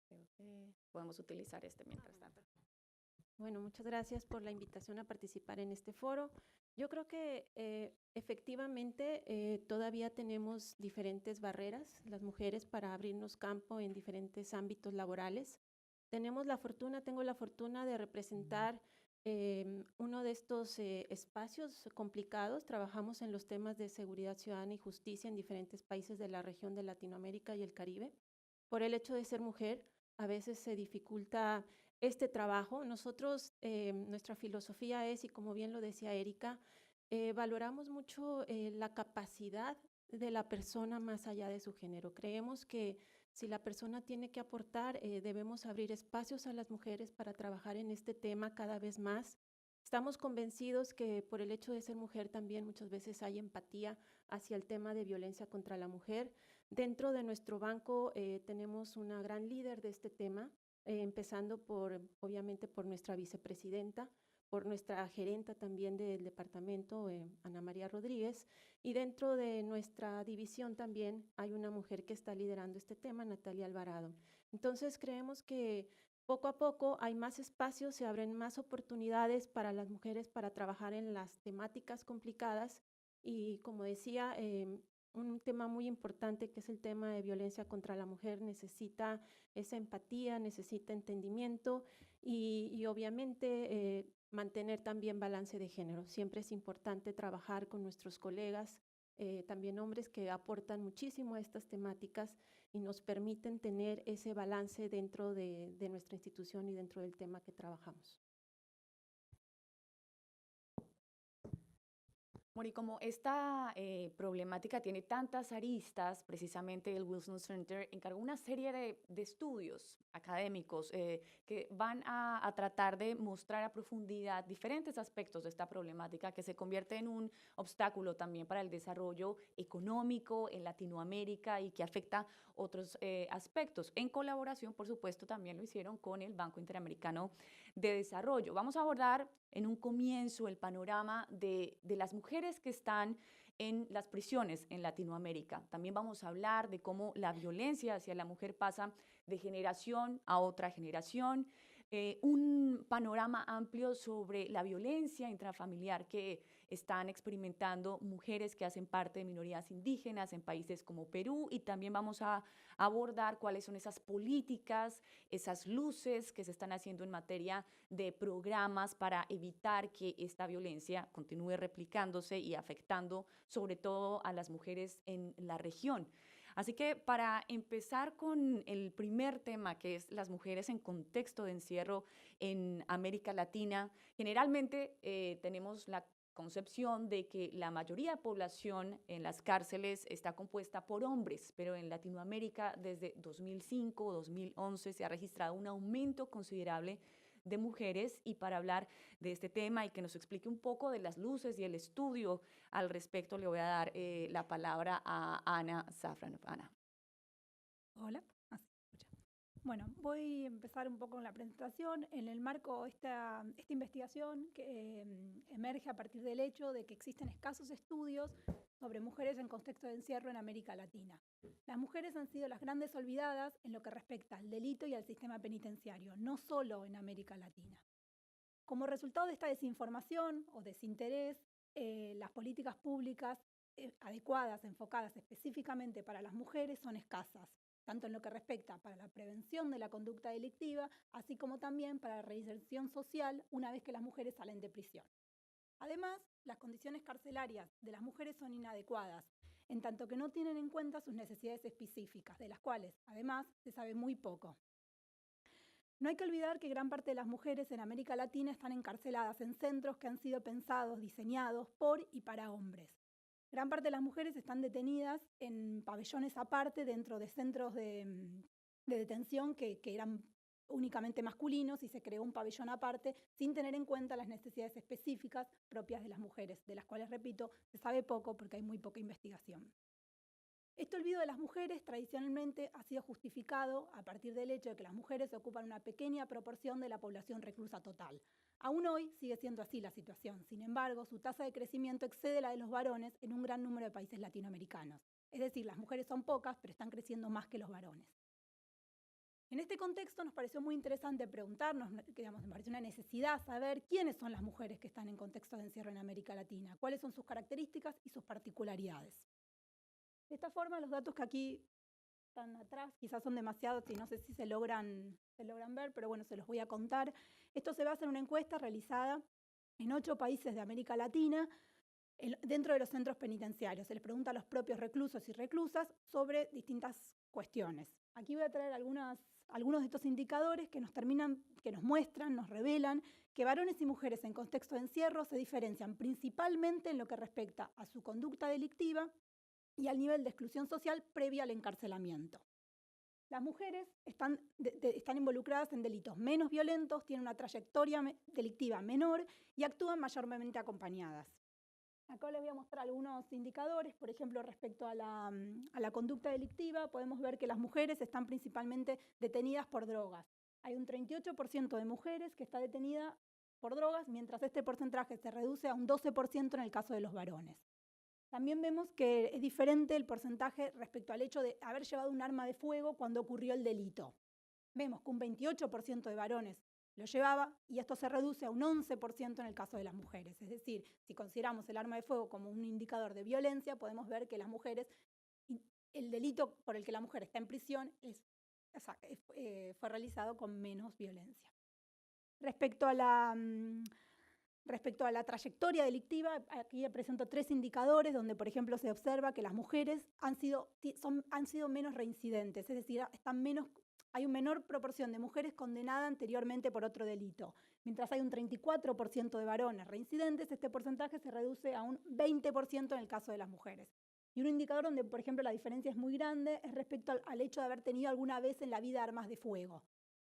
Creo que podemos utilizar este mientras tanto. Bueno, muchas gracias por la invitación a participar en este foro. Yo creo que efectivamente todavía tenemos diferentes barreras, las mujeres, para abrirnos campo en diferentes ámbitos laborales. Tengo la fortuna de representar uno de estos espacios complicados. Trabajamos en los temas de seguridad ciudadana y justicia en diferentes países de la región de Latinoamérica y el Caribe. Por el hecho de ser mujer, a veces se dificulta este trabajo. Nosotros, nuestra filosofía es, y como bien lo decía Erika, valoramos mucho la capacidad de la persona más allá de su género. Creemos que si la persona tiene que aportar, debemos abrir espacios a las mujeres para trabajar en este tema cada vez más. Estamos convencidos que por el hecho de ser mujer también muchas veces hay empatía hacia el tema de violencia contra la mujer. Dentro de nuestro banco tenemos una gran líder de este tema, empezando obviamente por nuestra vicepresidenta, por nuestra gerenta también del departamento, Ana María Rodríguez, y dentro de nuestra división también hay una mujer que está liderando este tema, Natalia Alvarado. Entonces creemos que poco a poco hay más espacios, se abren más oportunidades para las mujeres para trabajar en las temáticas complicadas y, como decía, un tema muy importante que es el tema de violencia contra la mujer. Necesita esa empatía, necesita entendimiento y obviamente mantener también balance de género. Siempre es importante trabajar con nuestros colegas, también hombres que aportan muchísimo a estas temáticas y nos permiten tener ese balance dentro de nuestra institución y dentro del tema que trabajamos. Mori, como esta problemática tiene tantas aristas, precisamente el Wilson Center encargó una serie de estudios académicos que van a tratar de mostrar a profundidad diferentes aspectos de esta problemática que se convierte en un obstáculo también para el desarrollo económico en Latinoamérica y que afecta otros aspectos. En colaboración, por supuesto, también lo hicieron con el Banco Interamericano de Desarrollo. Vamos a abordar en un comienzo el panorama de las mujeres que están en las prisiones en Latinoamérica. También vamos a hablar de cómo la violencia hacia la mujer pasa de generación a otra generación. Un panorama amplio sobre la violencia intrafamiliar que están experimentando mujeres que hacen parte de minorías indígenas en países como Perú, y también vamos a abordar cuáles son esas políticas, esas luces que se están haciendo en materia de programas para evitar que esta violencia continúe replicándose y afectando sobre todo a las mujeres en la región. Así que para empezar con el primer tema, que es las mujeres en contexto de encierro en América Latina, generalmente tenemos la concepción de que la mayoría de población en las cárceles está compuesta por hombres, pero en Latinoamérica desde 2005 o 2011 se ha registrado un aumento considerable de mujeres, y para hablar de este tema y que nos explique un poco de las luces y el estudio al respecto, le voy a dar la palabra a Ana Safranov. Ana. Hola. Bueno, voy a empezar un poco con la presentación. En el marco de esta investigación que emerge a partir del hecho de que existen escasos estudios sobre mujeres en contexto de encierro en América Latina. Las mujeres han sido las grandes olvidadas en lo que respecta al delito y al sistema penitenciario, no solo en América Latina. Como resultado de esta desinformación o desinterés, las políticas públicas adecuadas, enfocadas específicamente para las mujeres, son escasas, tanto en lo que respecta para la prevención de la conducta delictiva, así como también para la reinserción social una vez que las mujeres salen de prisión. Además, las condiciones carcelarias de las mujeres son inadecuadas, en tanto que no tienen en cuenta sus necesidades específicas, de las cuales, además, se sabe muy poco. No hay que olvidar que gran parte de las mujeres en América Latina están encarceladas en centros que han sido pensados, diseñados por y para hombres. Gran parte de las mujeres están detenidas en pabellones aparte dentro de centros de detención que eran únicamente masculinos, y se creó un pabellón aparte sin tener en cuenta las necesidades específicas propias de las mujeres, de las cuales, repito, se sabe poco porque hay muy poca investigación. Este olvido de las mujeres tradicionalmente ha sido justificado a partir del hecho de que las mujeres ocupan una pequeña proporción de la población reclusa total. Aún hoy sigue siendo así la situación. Sin embargo, su tasa de crecimiento excede la de los varones en un gran número de países latinoamericanos. Es decir, las mujeres son pocas, pero están creciendo más que los varones. En este contexto nos pareció muy interesante preguntarnos, digamos, me pareció una necesidad saber quiénes son las mujeres que están en contexto de encierro en América Latina, cuáles son sus características y sus particularidades. De esta forma, los datos que aquí están atrás quizás son demasiados y no sé si se logran ver, pero bueno, se los voy a contar. Esto se basa en una encuesta realizada en 8 países de América Latina, dentro de los centros penitenciarios. Se les pregunta a los propios reclusos y reclusas sobre distintas cuestiones. Aquí voy a traer algunos de estos indicadores que nos muestran, nos revelan que varones y mujeres en contexto de encierro se diferencian principalmente en lo que respecta a su conducta delictiva y al nivel de exclusión social previa al encarcelamiento. Las mujeres están involucradas en delitos menos violentos, tienen una trayectoria delictiva menor y actúan mayormente acompañadas. Acá les voy a mostrar algunos indicadores. Por ejemplo, respecto a la conducta delictiva, podemos ver que las mujeres están principalmente detenidas por drogas. Hay un 38% de mujeres que está detenida por drogas, mientras este porcentaje se reduce a un 12% en el caso de los varones. También vemos que es diferente el porcentaje respecto al hecho de haber llevado un arma de fuego cuando ocurrió el delito. Vemos que un 28% de varones lo llevaba, y esto se reduce a un 11% en el caso de las mujeres. Es decir, si consideramos el arma de fuego como un indicador de violencia, podemos ver que las mujeres, el delito por el que la mujer está en prisión fue realizado con menos violencia. Respecto a la trayectoria delictiva, aquí presento 3 indicadores donde, por ejemplo, se observa que las mujeres han sido menos reincidentes, es decir, hay una menor proporción de mujeres condenadas anteriormente por otro delito. Mientras hay un 34% de varones reincidentes, este porcentaje se reduce a un 20% en el caso de las mujeres. Y un indicador donde, por ejemplo, la diferencia es muy grande es respecto al hecho de haber tenido alguna vez en la vida armas de fuego.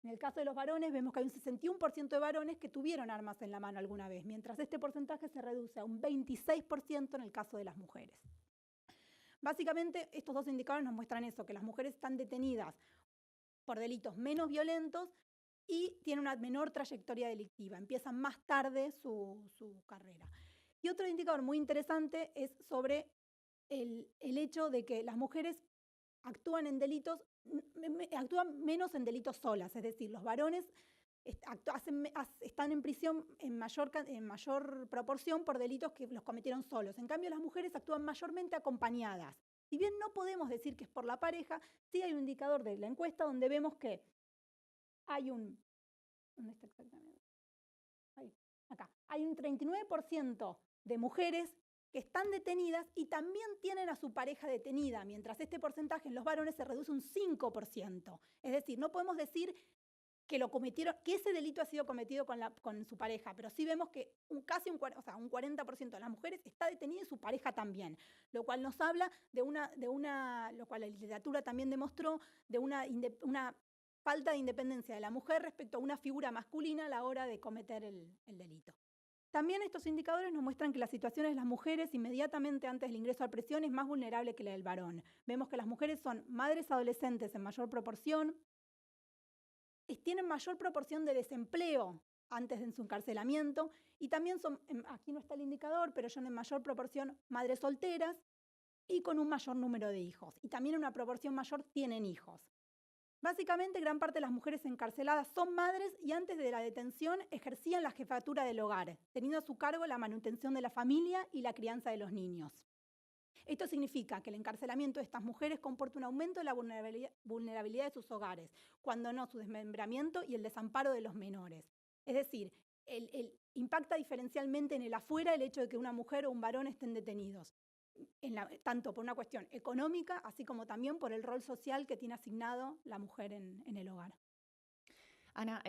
En el caso de los varones, vemos que hay un 61% de varones que tuvieron armas en la mano alguna vez, mientras este porcentaje se reduce a un 26% en el caso de las mujeres. Básicamente, estos 2 indicadores nos muestran eso, que las mujeres están detenidas por delitos menos violentos y tienen una menor trayectoria delictiva, empiezan más tarde su carrera. Y otro indicador muy interesante es sobre el hecho de que las mujeres actúan menos en delitos solas, es decir, los varones están en prisión en mayor proporción por delitos que los cometieron solos. En cambio, las mujeres actúan mayormente acompañadas. Si bien no podemos decir que es por la pareja, sí hay un indicador de la encuesta donde vemos que hay un... ¿Dónde está exactamente? Ahí, acá. Hay un 39% de mujeres que están detenidas y también tienen a su pareja detenida, mientras este porcentaje en los varones se reduce un 5%. Es decir, no podemos decir que ese delito ha sido cometido con su pareja, pero sí vemos que un 40% de las mujeres está detenida y su pareja también, lo cual nos habla lo cual la literatura también demostró, de una falta de independencia de la mujer respecto a una figura masculina a la hora de cometer el delito. También estos indicadores nos muestran que la situación de las mujeres inmediatamente antes del ingreso a prisión es más vulnerable que la del varón. Vemos que las mujeres son madres adolescentes en mayor proporción, tienen mayor proporción de desempleo antes de su encarcelamiento y también son, aquí no está el indicador, pero son en mayor proporción madres solteras y con un mayor número de hijos. Y también en una proporción mayor tienen hijos. Básicamente, gran parte de las mujeres encarceladas son madres y antes de la detención ejercían la jefatura del hogar, teniendo a su cargo la manutención de la familia y la crianza de los niños. Esto significa que el encarcelamiento de estas mujeres comporta un aumento de la vulnerabilidad de sus hogares, cuando no su desmembramiento y el desamparo de los menores. Es decir, impacta diferencialmente en el afuera el hecho de que una mujer o un varón estén detenidos. Tanto por una cuestión económica, así como también por el rol social que tiene asignado la mujer en el hogar. Ana,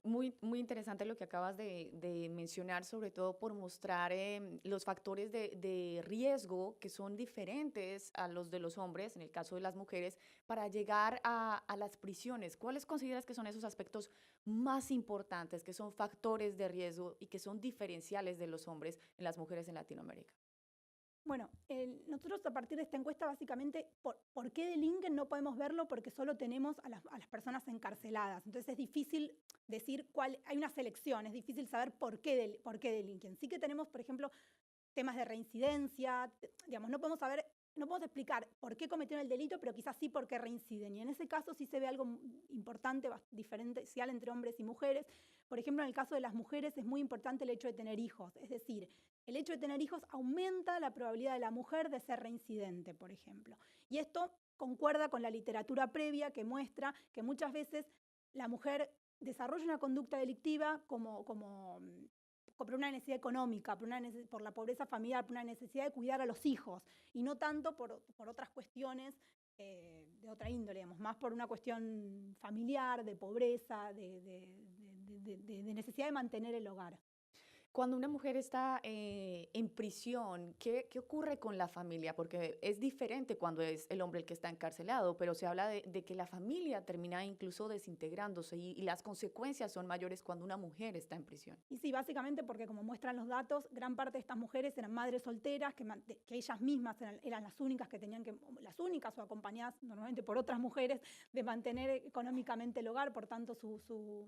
muy, muy interesante lo que acabas de mencionar, sobre todo por mostrar los factores de riesgo que son diferentes a los de los hombres, en el caso de las mujeres, para llegar a las prisiones. ¿Cuáles consideras que son esos aspectos más importantes, que son factores de riesgo y que son diferenciales de los hombres en las mujeres en Latinoamérica? Bueno, nosotros a partir de esta encuesta básicamente, ¿por qué delinquen? No podemos verlo porque solo tenemos a las personas encarceladas. Entonces es difícil decir hay una selección, es difícil saber por qué delinquen. Sí que tenemos, por ejemplo, temas de reincidencia, digamos, no podemos explicar por qué cometieron el delito, pero quizás sí por qué reinciden. Y en ese caso sí se ve algo importante, diferencial entre hombres y mujeres. Por ejemplo, en el caso de las mujeres es muy importante el hecho de tener hijos. Es decir, el hecho de tener hijos aumenta la probabilidad de la mujer de ser reincidente, por ejemplo. Y esto concuerda con la literatura previa que muestra que muchas veces la mujer desarrolla una conducta delictiva por una necesidad económica, por la pobreza familiar, por una necesidad de cuidar a los hijos, y no tanto por otras cuestiones de otra índole, digamos, más por una cuestión familiar, de pobreza, de necesidad de mantener el hogar. Cuando una mujer está en prisión, ¿qué ocurre con la familia? Porque es diferente cuando es el hombre el que está encarcelado, pero se habla de que la familia termina incluso desintegrándose y las consecuencias son mayores cuando una mujer está en prisión. Y sí, básicamente porque, como muestran los datos, gran parte de estas mujeres eran madres solteras, que ellas mismas eran las únicas o acompañadas normalmente por otras mujeres, de mantener económicamente el hogar. Por tanto, su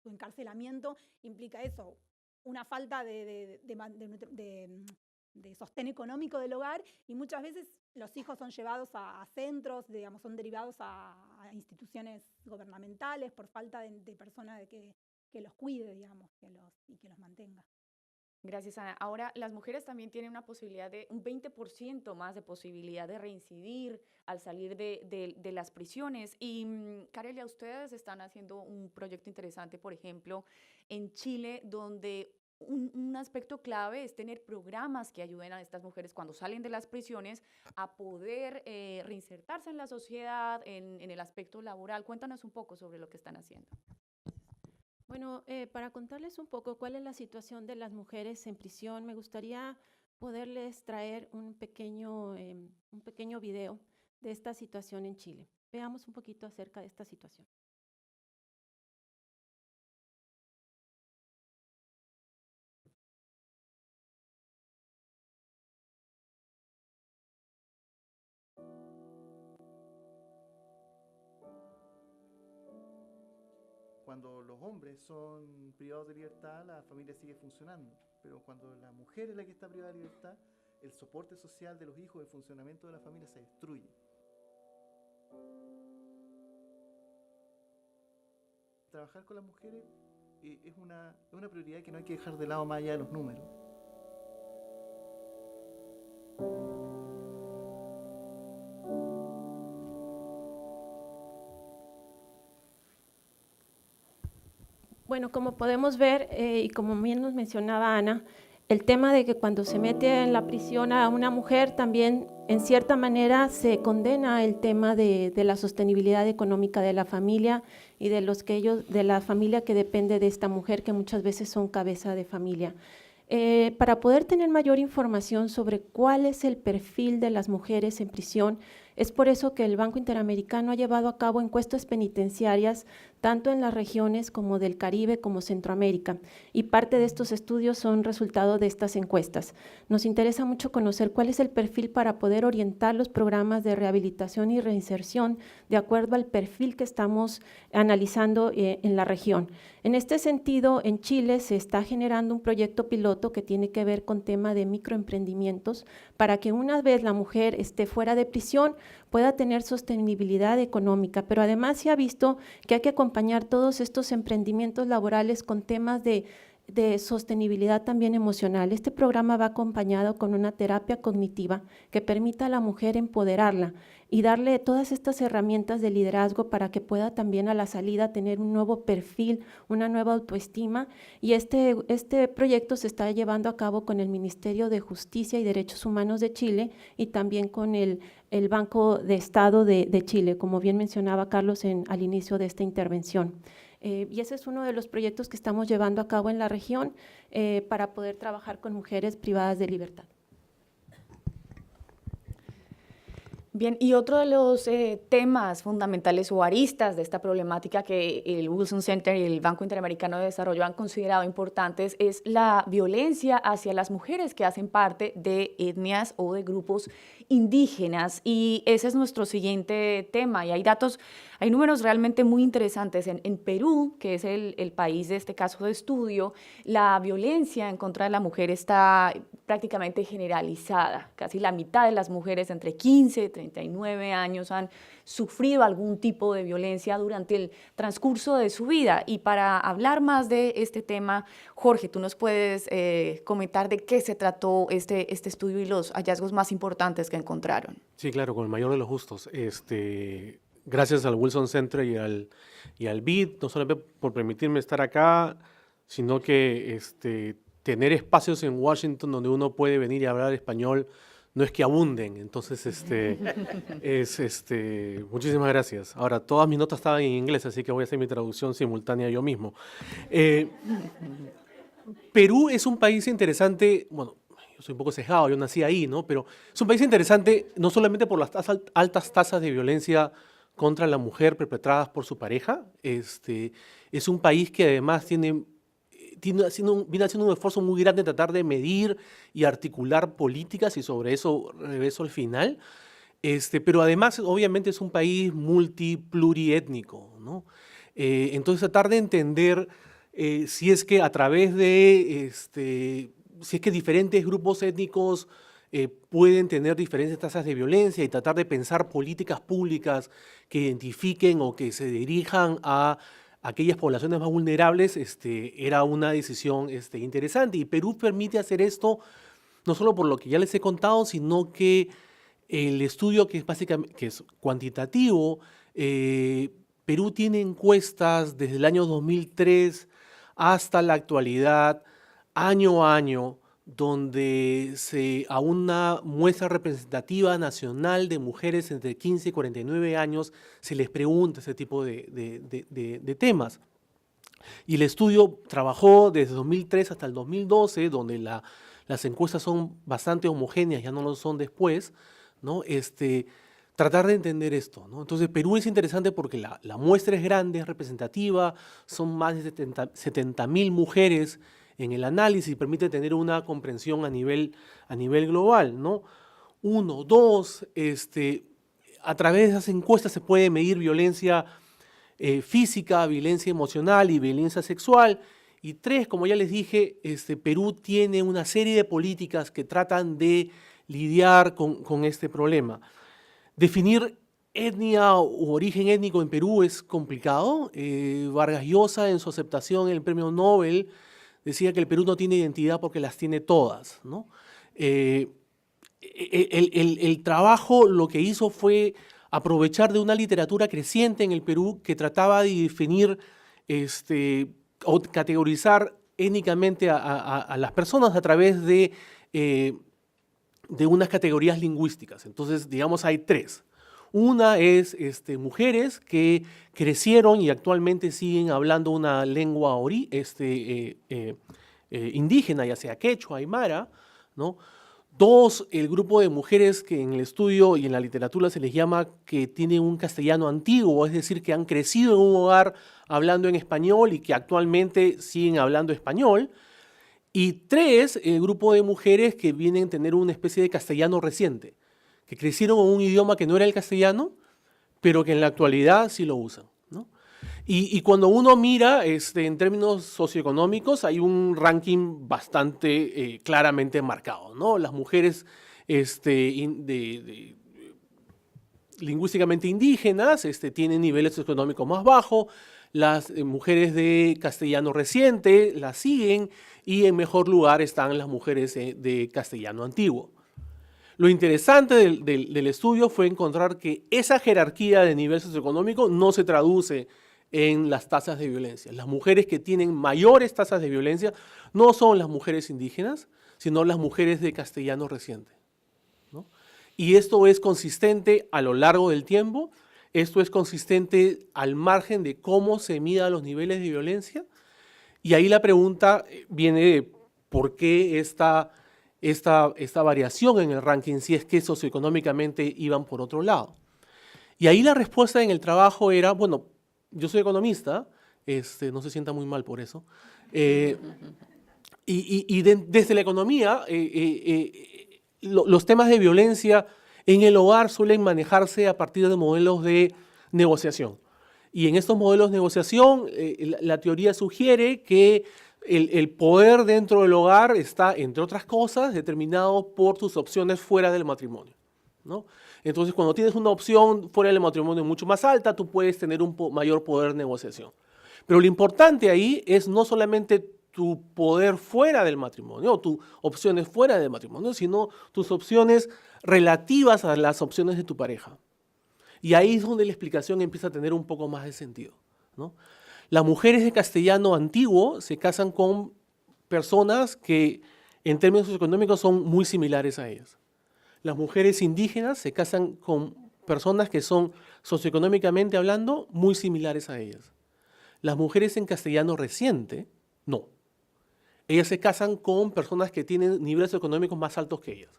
encarcelamiento implica eso, una falta de de sostén económico del hogar, y muchas veces los hijos son llevados a centros, digamos, son derivados a instituciones gubernamentales por falta de persona que los cuide, digamos, y que los mantenga. Gracias, Ana. Ahora, las mujeres también tienen una posibilidad de un 20% más de posibilidad de reincidir al salir de las prisiones. Y, Carelia, ustedes están haciendo un proyecto interesante, por ejemplo, en Chile, donde un aspecto clave es tener programas que ayuden a estas mujeres cuando salen de las prisiones a poder reinsertarse en la sociedad, en el aspecto laboral. Cuéntanos un poco sobre lo que están haciendo. Bueno, para contarles un poco cuál es la situación de las mujeres en prisión, me gustaría poderles traer un pequeño video de esta situación en Chile. Veamos un poquito acerca de esta situación. Cuando los hombres son privados de libertad, la familia sigue funcionando, pero cuando la mujer es la que está privada de libertad, el soporte social de los hijos, el funcionamiento de la familia se destruye. Trabajar con las mujeres es una prioridad que no hay que dejar de lado más allá de los números. Bueno, como podemos ver y como bien nos mencionaba Ana, el tema de que cuando se mete en la prisión a una mujer también en cierta manera se condena el tema de la sostenibilidad económica de la familia y de la familia que depende de esta mujer, que muchas veces son cabeza de familia. Para poder tener mayor información sobre cuál es el perfil de las mujeres en prisión, es por eso que el Banco Interamericano ha llevado a cabo encuestas penitenciarias tanto en las regiones como del Caribe como Centroamérica, y parte de estos estudios son resultado de estas encuestas. Nos interesa mucho conocer cuál es el perfil para poder orientar los programas de rehabilitación y reinserción de acuerdo al perfil que estamos analizando en la región. En este sentido, en Chile se está generando un proyecto piloto que tiene que ver con tema de microemprendimientos para que una vez la mujer esté fuera de prisión pueda tener sostenibilidad económica, pero además se ha visto que hay que acompañar todos estos emprendimientos laborales con temas de sostenibilidad también emocional. Este programa va acompañado con una terapia cognitiva que permita a la mujer empoderarla y darle todas estas herramientas de liderazgo para que pueda también a la salida tener un nuevo perfil, una nueva autoestima. Y este proyecto se está llevando a cabo con el Ministerio de Justicia y Derechos Humanos de Chile y también con el Banco de Estado de Chile, como bien mencionaba Carlos al inicio de esta intervención. Y ese es uno de los proyectos que estamos llevando a cabo en la región para poder trabajar con mujeres privadas de libertad. Bien, y otro de los temas fundamentales o aristas de esta problemática que el Wilson Center y el Banco Interamericano de Desarrollo han considerado importantes es la violencia hacia las mujeres que hacen parte de etnias o de grupos indígenas, y ese es nuestro siguiente tema. Y hay números realmente muy interesantes. En Perú, que es el país de este caso de estudio, la violencia en contra de la mujer está prácticamente generalizada. Casi la mitad de las mujeres entre 15 y 39 años han sufrido algún tipo de violencia durante el transcurso de su vida. Y para hablar más de este tema, Jorge, tú nos puedes comentar de qué se trató este estudio y los hallazgos más importantes que encontraron. Sí, claro, con el mayor de los gustos. Gracias al Wilson Center y al BID, no solamente por permitirme estar acá, sino que tener espacios en Washington donde uno puede venir y hablar español no es que abunden. Entonces, muchísimas gracias. Ahora, todas mis notas estaban en inglés, así que voy a hacer mi traducción simultánea yo mismo. Perú es un país interesante, bueno, yo soy un poco sesgado, yo nací ahí, ¿no? Pero es un país interesante no solamente por las altas tasas de violencia contra la mujer perpetradas por su pareja. Es un país que además viene haciendo un esfuerzo muy grande en tratar de medir y articular políticas, y sobre eso regreso al final. Pero además, obviamente, es un país pluriétnico, ¿no? Entonces, tratar de entender si es que a través de si es que diferentes grupos étnicos pueden tener diferentes tasas de violencia y tratar de pensar políticas públicas que identifiquen o que se dirijan a aquellas poblaciones más vulnerables, era una decisión interesante. Y Perú permite hacer esto no solo por lo que ya les he contado, sino que el estudio, que es básicamente que es cuantitativo, Perú tiene encuestas desde el año 2003 hasta la actualidad, año a año, donde a una muestra representativa nacional de mujeres entre 15 y 49 años se les pregunta ese tipo de temas. Y el estudio trabajó desde 2003 hasta el 2012, donde las encuestas son bastante homogéneas, ya no lo son después, ¿no? Tratar de entender esto, ¿no? Entonces, Perú es interesante porque la muestra es grande, es representativa, son más de 70.000 mujeres en el análisis y permite tener una comprensión a nivel global, ¿no? Uno, dos, a través de esas encuestas se puede medir violencia física, violencia emocional y violencia sexual. Y tres, como ya les dije, Perú tiene una serie de políticas que tratan de lidiar con este problema. Definir etnia u origen étnico en Perú es complicado. Vargas Llosa, en su aceptación en el Premio Nobel, decía que el Perú no tiene identidad porque las tiene todas, ¿no? El trabajo lo que hizo fue aprovechar de una literatura creciente en el Perú que trataba de definir o categorizar étnicamente a las personas a través de unas categorías lingüísticas. Entonces, digamos, hay tres. Una es mujeres que crecieron y actualmente siguen hablando una lengua indígena, ya sea quechua, aymara, ¿no? Dos, el grupo de mujeres que en el estudio y en la literatura se les llama que tienen un castellano antiguo, es decir, que han crecido en un hogar hablando en español y que actualmente siguen hablando español. Y tres, el grupo de mujeres que vienen a tener una especie de castellano reciente, que crecieron en un idioma que no era el castellano, pero que en la actualidad sí lo usan, ¿no? Y cuando uno mira en términos socioeconómicos, hay un ranking bastante claramente marcado, ¿no? Las mujeres lingüísticamente indígenas tienen niveles socioeconómicos más bajos, las mujeres de castellano reciente las siguen y en mejor lugar están las mujeres de castellano antiguo. Lo interesante del estudio fue encontrar que esa jerarquía de nivel socioeconómico no se traduce en las tasas de violencia. Las mujeres que tienen mayores tasas de violencia no son las mujeres indígenas, sino las mujeres de castellano reciente, ¿no? Y esto es consistente a lo largo del tiempo, esto es consistente al margen de cómo se midan los niveles de violencia, y ahí la pregunta viene de por qué esta variación en el ranking, si es que socioeconómicamente iban por otro lado. Y ahí la respuesta en el trabajo era, bueno, yo soy economista, no se sienta muy mal por eso, desde la economía, los temas de violencia en el hogar suelen manejarse a partir de modelos de negociación. Y en estos modelos de negociación, la teoría sugiere que el poder dentro del hogar está, entre otras cosas, determinado por tus opciones fuera del matrimonio, ¿no? Entonces, cuando tienes una opción fuera del matrimonio mucho más alta, tú puedes tener un mayor poder de negociación. Pero lo importante ahí es no solamente tu poder fuera del matrimonio, o tus opciones fuera del matrimonio, sino tus opciones relativas a las opciones de tu pareja. Y ahí es donde la explicación empieza a tener un poco más de sentido, ¿no? Las mujeres de castellano antiguo se casan con personas que en términos socioeconómicos son muy similares a ellas. Las mujeres indígenas se casan con personas que son socioeconómicamente hablando muy similares a ellas. Las mujeres en castellano reciente, no. Ellas se casan con personas que tienen niveles económicos más altos que ellas.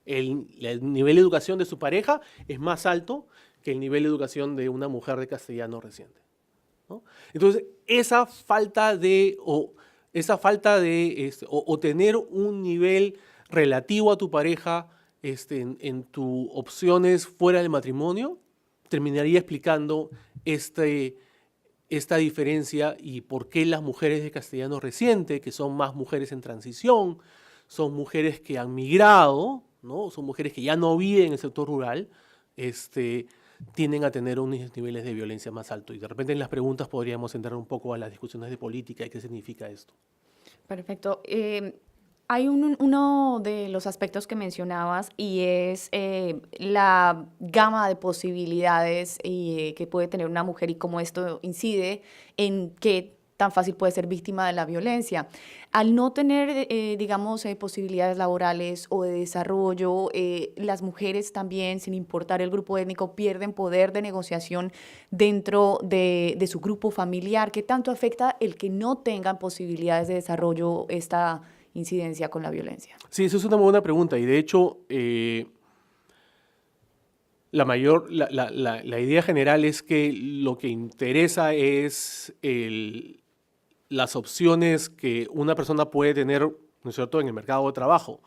El nivel de educación de su pareja es más alto que el nivel de educación de una mujer de castellano reciente, ¿no? Entonces, esa falta de tener un nivel relativo a tu pareja en tus opciones fuera del matrimonio terminaría explicando esta diferencia y por qué las mujeres de castellano reciente, que son más mujeres en transición, son mujeres que han migrado, ¿no? Son mujeres que ya no viven en el sector rural, tienden a tener unos niveles de violencia más altos. Y de repente en las preguntas podríamos entrar un poco a las discusiones de política y qué significa esto. Perfecto. Hay uno de los aspectos que mencionabas y es la gama de posibilidades que puede tener una mujer y cómo esto incide en qué tan fácil puede ser víctima de la violencia. Al no tener, digamos, posibilidades laborales o de desarrollo, las mujeres también, sin importar el grupo étnico, pierden poder de negociación dentro de su grupo familiar. ¿Qué tanto afecta el que no tengan posibilidades de desarrollo esta incidencia con la violencia? Sí, eso es una muy buena pregunta y de hecho la idea general es que lo que interesa es las opciones que una persona puede tener, ¿no es cierto?, en el mercado de trabajo.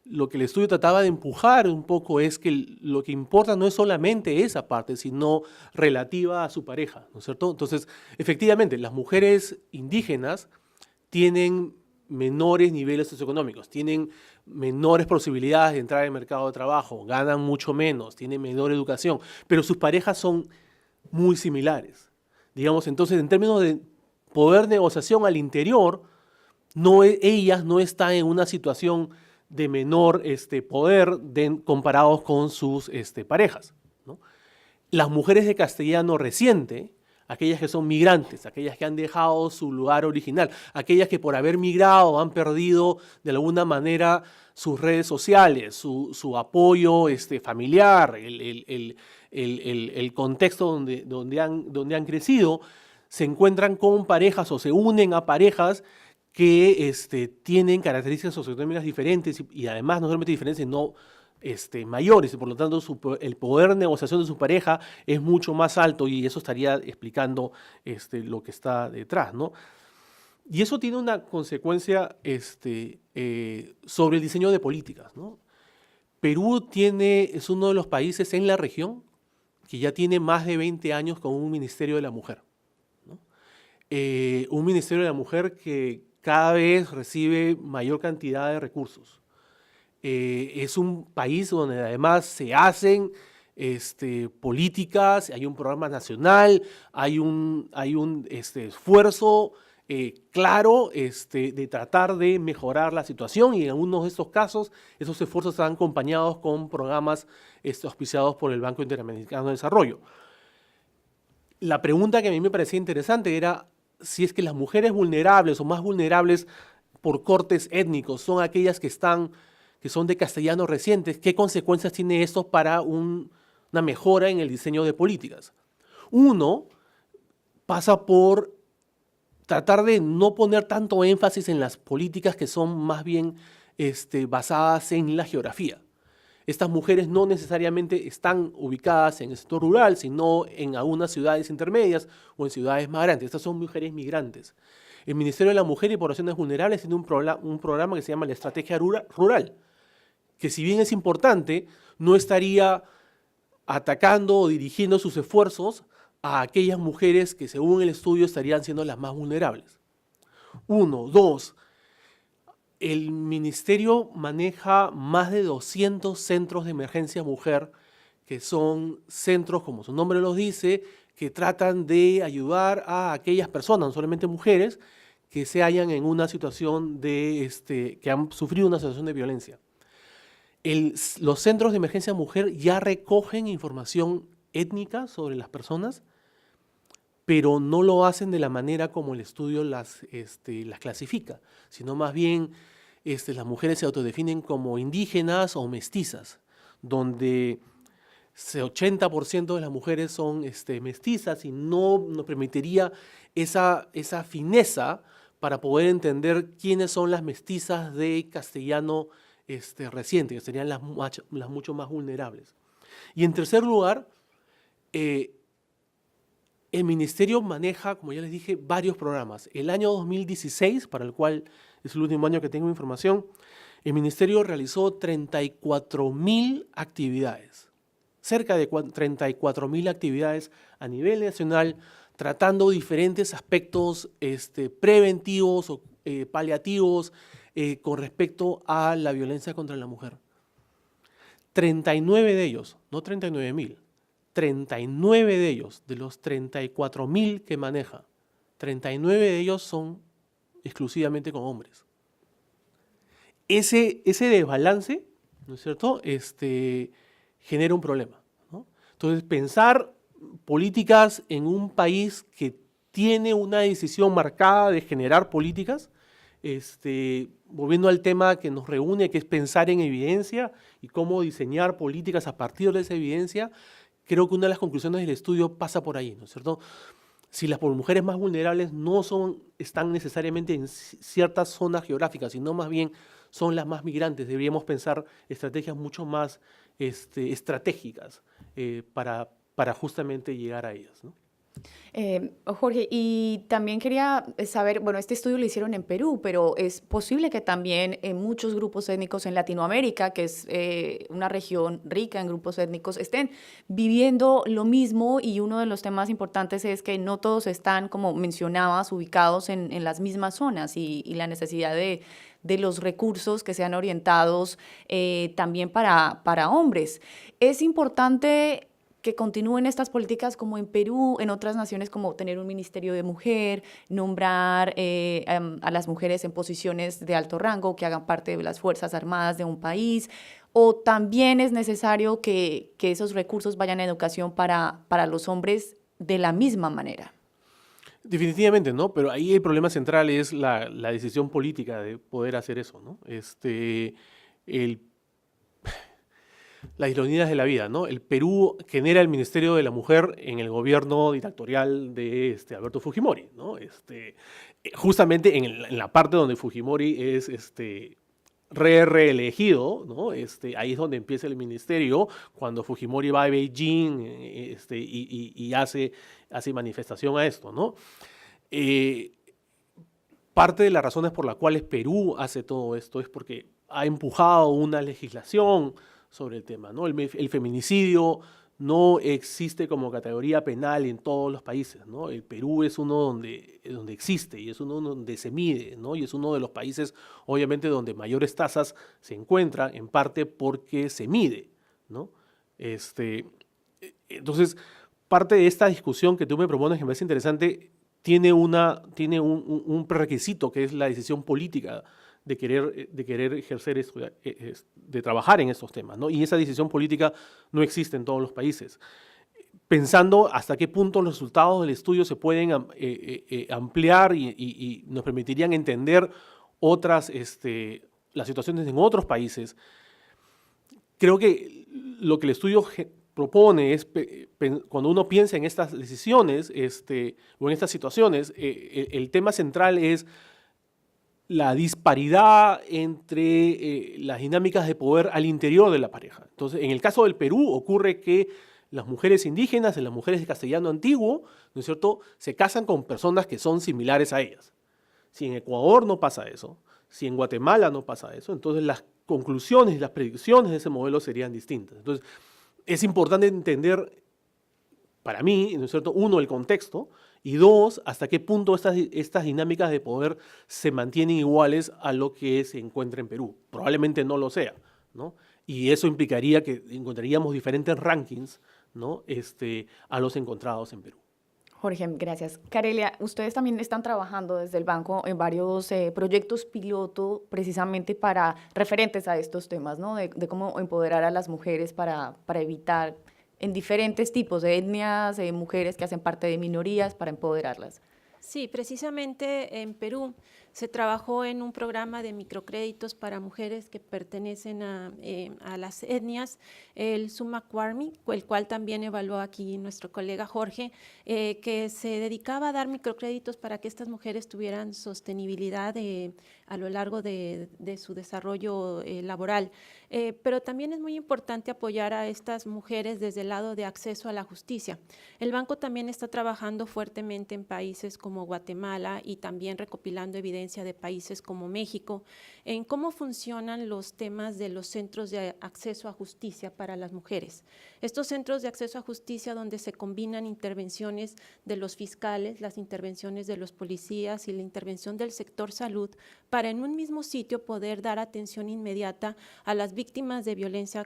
Lo que el estudio trataba de empujar un poco es que lo que importa no es solamente esa parte, sino relativa a su pareja, ¿no es cierto? Entonces, efectivamente, las mujeres indígenas tienen menores niveles socioeconómicos, tienen menores posibilidades de entrar al mercado de trabajo, ganan mucho menos, tienen menor educación, pero sus parejas son muy similares. Digamos, entonces, en términos de poder de negociación al interior, ellas no están en una situación de menor poder comparados con sus parejas, ¿no? Las mujeres de castellano reciente, aquellas que son migrantes, aquellas que han dejado su lugar original, aquellas que por haber migrado han perdido de alguna manera sus redes sociales, su apoyo familiar, el contexto donde han crecido, se encuentran con parejas o se unen a parejas que tienen características socioeconómicas diferentes y además no solamente diferentes, sino mayores, y por lo tanto el poder de negociación de su pareja es mucho más alto y eso estaría explicando lo que está detrás, ¿no? Y eso tiene una consecuencia sobre el diseño de políticas, ¿no? Perú es uno de los países en la región que ya tiene más de 20 años con un Ministerio de la Mujer, ¿no? Un Ministerio de la Mujer que cada vez recibe mayor cantidad de recursos. Es un país donde además se hacen políticas, hay un programa nacional, hay un esfuerzo claro de tratar de mejorar la situación y en algunos de estos casos esos esfuerzos están acompañados con programas auspiciados por el Banco Interamericano de Desarrollo. La pregunta que a mí me parecía interesante era si es que las mujeres vulnerables o más vulnerables por cortes étnicos son aquellas que son de castellano recientes, ¿qué consecuencias tiene esto para una mejora en el diseño de políticas? Uno pasa por tratar de no poner tanto énfasis en las políticas que son más bien basadas en la geografía. Estas mujeres no necesariamente están ubicadas en el sector rural, sino en algunas ciudades intermedias o en ciudades más grandes. Estas son mujeres migrantes. El Ministerio de la Mujer y Poblaciones Vulnerables tiene un programa que se llama la Estrategia Rural, que si bien es importante, no estaría atacando o dirigiendo sus esfuerzos a aquellas mujeres que según el estudio estarían siendo las más vulnerables. Uno. Dos, el ministerio maneja más de 200 centros de emergencia mujer, que son centros, como su nombre los dice, que tratan de ayudar a aquellas personas, no solamente mujeres, que se hallan en una situación que han sufrido una situación de violencia. Los centros de emergencia mujer ya recogen información étnica sobre las personas, pero no lo hacen de la manera como el estudio las clasifica, sino más bien las mujeres se autodefinen como indígenas o mestizas, donde 80% de las mujeres son mestizas y no nos permitiría esa fineza para poder entender quiénes son las mestizas de castellano reciente, que serían las mucho más vulnerables. Y en tercer lugar, el ministerio maneja, como ya les dije, varios programas. El año 2016, para el cual es el último año que tengo información, el ministerio realizó 34.000 actividades, cerca de 34.000 actividades a nivel nacional, tratando diferentes aspectos preventivos o paliativos, con respecto a la violencia contra la mujer. 39 de ellos, no 39.000, 39 de ellos, de los 34.000 que maneja, 39 de ellos son exclusivamente con hombres. Ese desbalance, ¿no es cierto?, genera un problema, ¿no? Entonces, pensar políticas en un país que tiene una decisión marcada de generar políticas, volviendo al tema que nos reúne, que es pensar en evidencia y cómo diseñar políticas a partir de esa evidencia, creo que una de las conclusiones del estudio pasa por ahí, ¿no es cierto? Si las mujeres más vulnerables no están necesariamente en ciertas zonas geográficas, sino más bien son las más migrantes, deberíamos pensar estrategias mucho más estratégicas para justamente llegar a ellas, ¿no? Jorge, y también quería saber, bueno, este estudio lo hicieron en Perú, pero es posible que también en muchos grupos étnicos en Latinoamérica, que es una región rica en grupos étnicos, estén viviendo lo mismo, y uno de los temas importantes es que no todos están, como mencionabas, ubicados en las mismas zonas, y la necesidad de los recursos que sean orientados también para hombres. Es importante que continúen estas políticas como en Perú, en otras naciones, como tener un ministerio de mujer, nombrar a las mujeres en posiciones de alto rango que hagan parte de las Fuerzas Armadas de un país, o también es necesario que esos recursos vayan a educación para los hombres de la misma manera. Definitivamente, ¿no? Pero ahí el problema central es la decisión política de poder hacer eso, ¿no? Las ironías de la vida, ¿no? El Perú genera el Ministerio de la Mujer en el gobierno dictatorial de Alberto Fujimori, ¿no? Justamente en la parte donde Fujimori es reelegido, ¿no? Ahí es donde empieza el ministerio, cuando Fujimori va a Beijing y hace manifestación a esto, ¿no? Parte de las razones por las cuales Perú hace todo esto es porque ha empujado una legislación sobre el tema, ¿no? El feminicidio no existe como categoría penal en todos los países, ¿no? El Perú es uno donde existe y es uno donde se mide, ¿no? Y es uno de los países, obviamente, donde mayores tasas se encuentran, en parte porque se mide, ¿no? Entonces, parte de esta discusión que tú me propones, que me parece interesante, tiene un prerequisito, que es la decisión política de querer ejercer esto, de trabajar en estos temas, ¿no? Y esa decisión política no existe en todos los países. Pensando hasta qué punto los resultados del estudio se pueden ampliar y nos permitirían entender las situaciones en otros países, creo que lo que el estudio propone es, cuando uno piensa en estas decisiones o en estas situaciones, el tema central es la disparidad entre las dinámicas de poder al interior de la pareja. Entonces, en el caso del Perú ocurre que las mujeres indígenas y las mujeres de castellano antiguo, ¿no es cierto?, se casan con personas que son similares a ellas. Si en Ecuador no pasa eso, si en Guatemala no pasa eso, entonces las conclusiones y las predicciones de ese modelo serían distintas. Entonces, es importante entender, para mí, ¿no es cierto?, uno, el contexto, y dos, hasta qué punto estas dinámicas de poder se mantienen iguales a lo que se encuentra en Perú. Probablemente no lo sea, ¿no? Y eso implicaría que encontraríamos diferentes rankings, ¿no?, a los encontrados en Perú. Jorge, gracias. Carelia, ustedes también están trabajando desde el banco en varios proyectos piloto precisamente para referentes a estos temas, ¿no? De cómo empoderar a las mujeres para evitar en diferentes tipos de etnias, mujeres que hacen parte de minorías, para empoderarlas. Sí, precisamente en Perú se trabajó en un programa de microcréditos para mujeres que pertenecen a las etnias, el Summa Cuarmi, el cual también evaluó aquí nuestro colega Jorge, que se dedicaba a dar microcréditos para que estas mujeres tuvieran sostenibilidad a lo largo de su desarrollo laboral. Pero también es muy importante apoyar a estas mujeres desde el lado de acceso a la justicia. El banco también está trabajando fuertemente en países como Guatemala y también recopilando evidencia experiencia de países como México en cómo funcionan los temas de los centros de acceso a justicia para las mujeres. Estos centros de acceso a justicia donde se combinan intervenciones de los fiscales, las intervenciones de los policías y la intervención del sector salud para en un mismo sitio poder dar atención inmediata a las víctimas de violencia,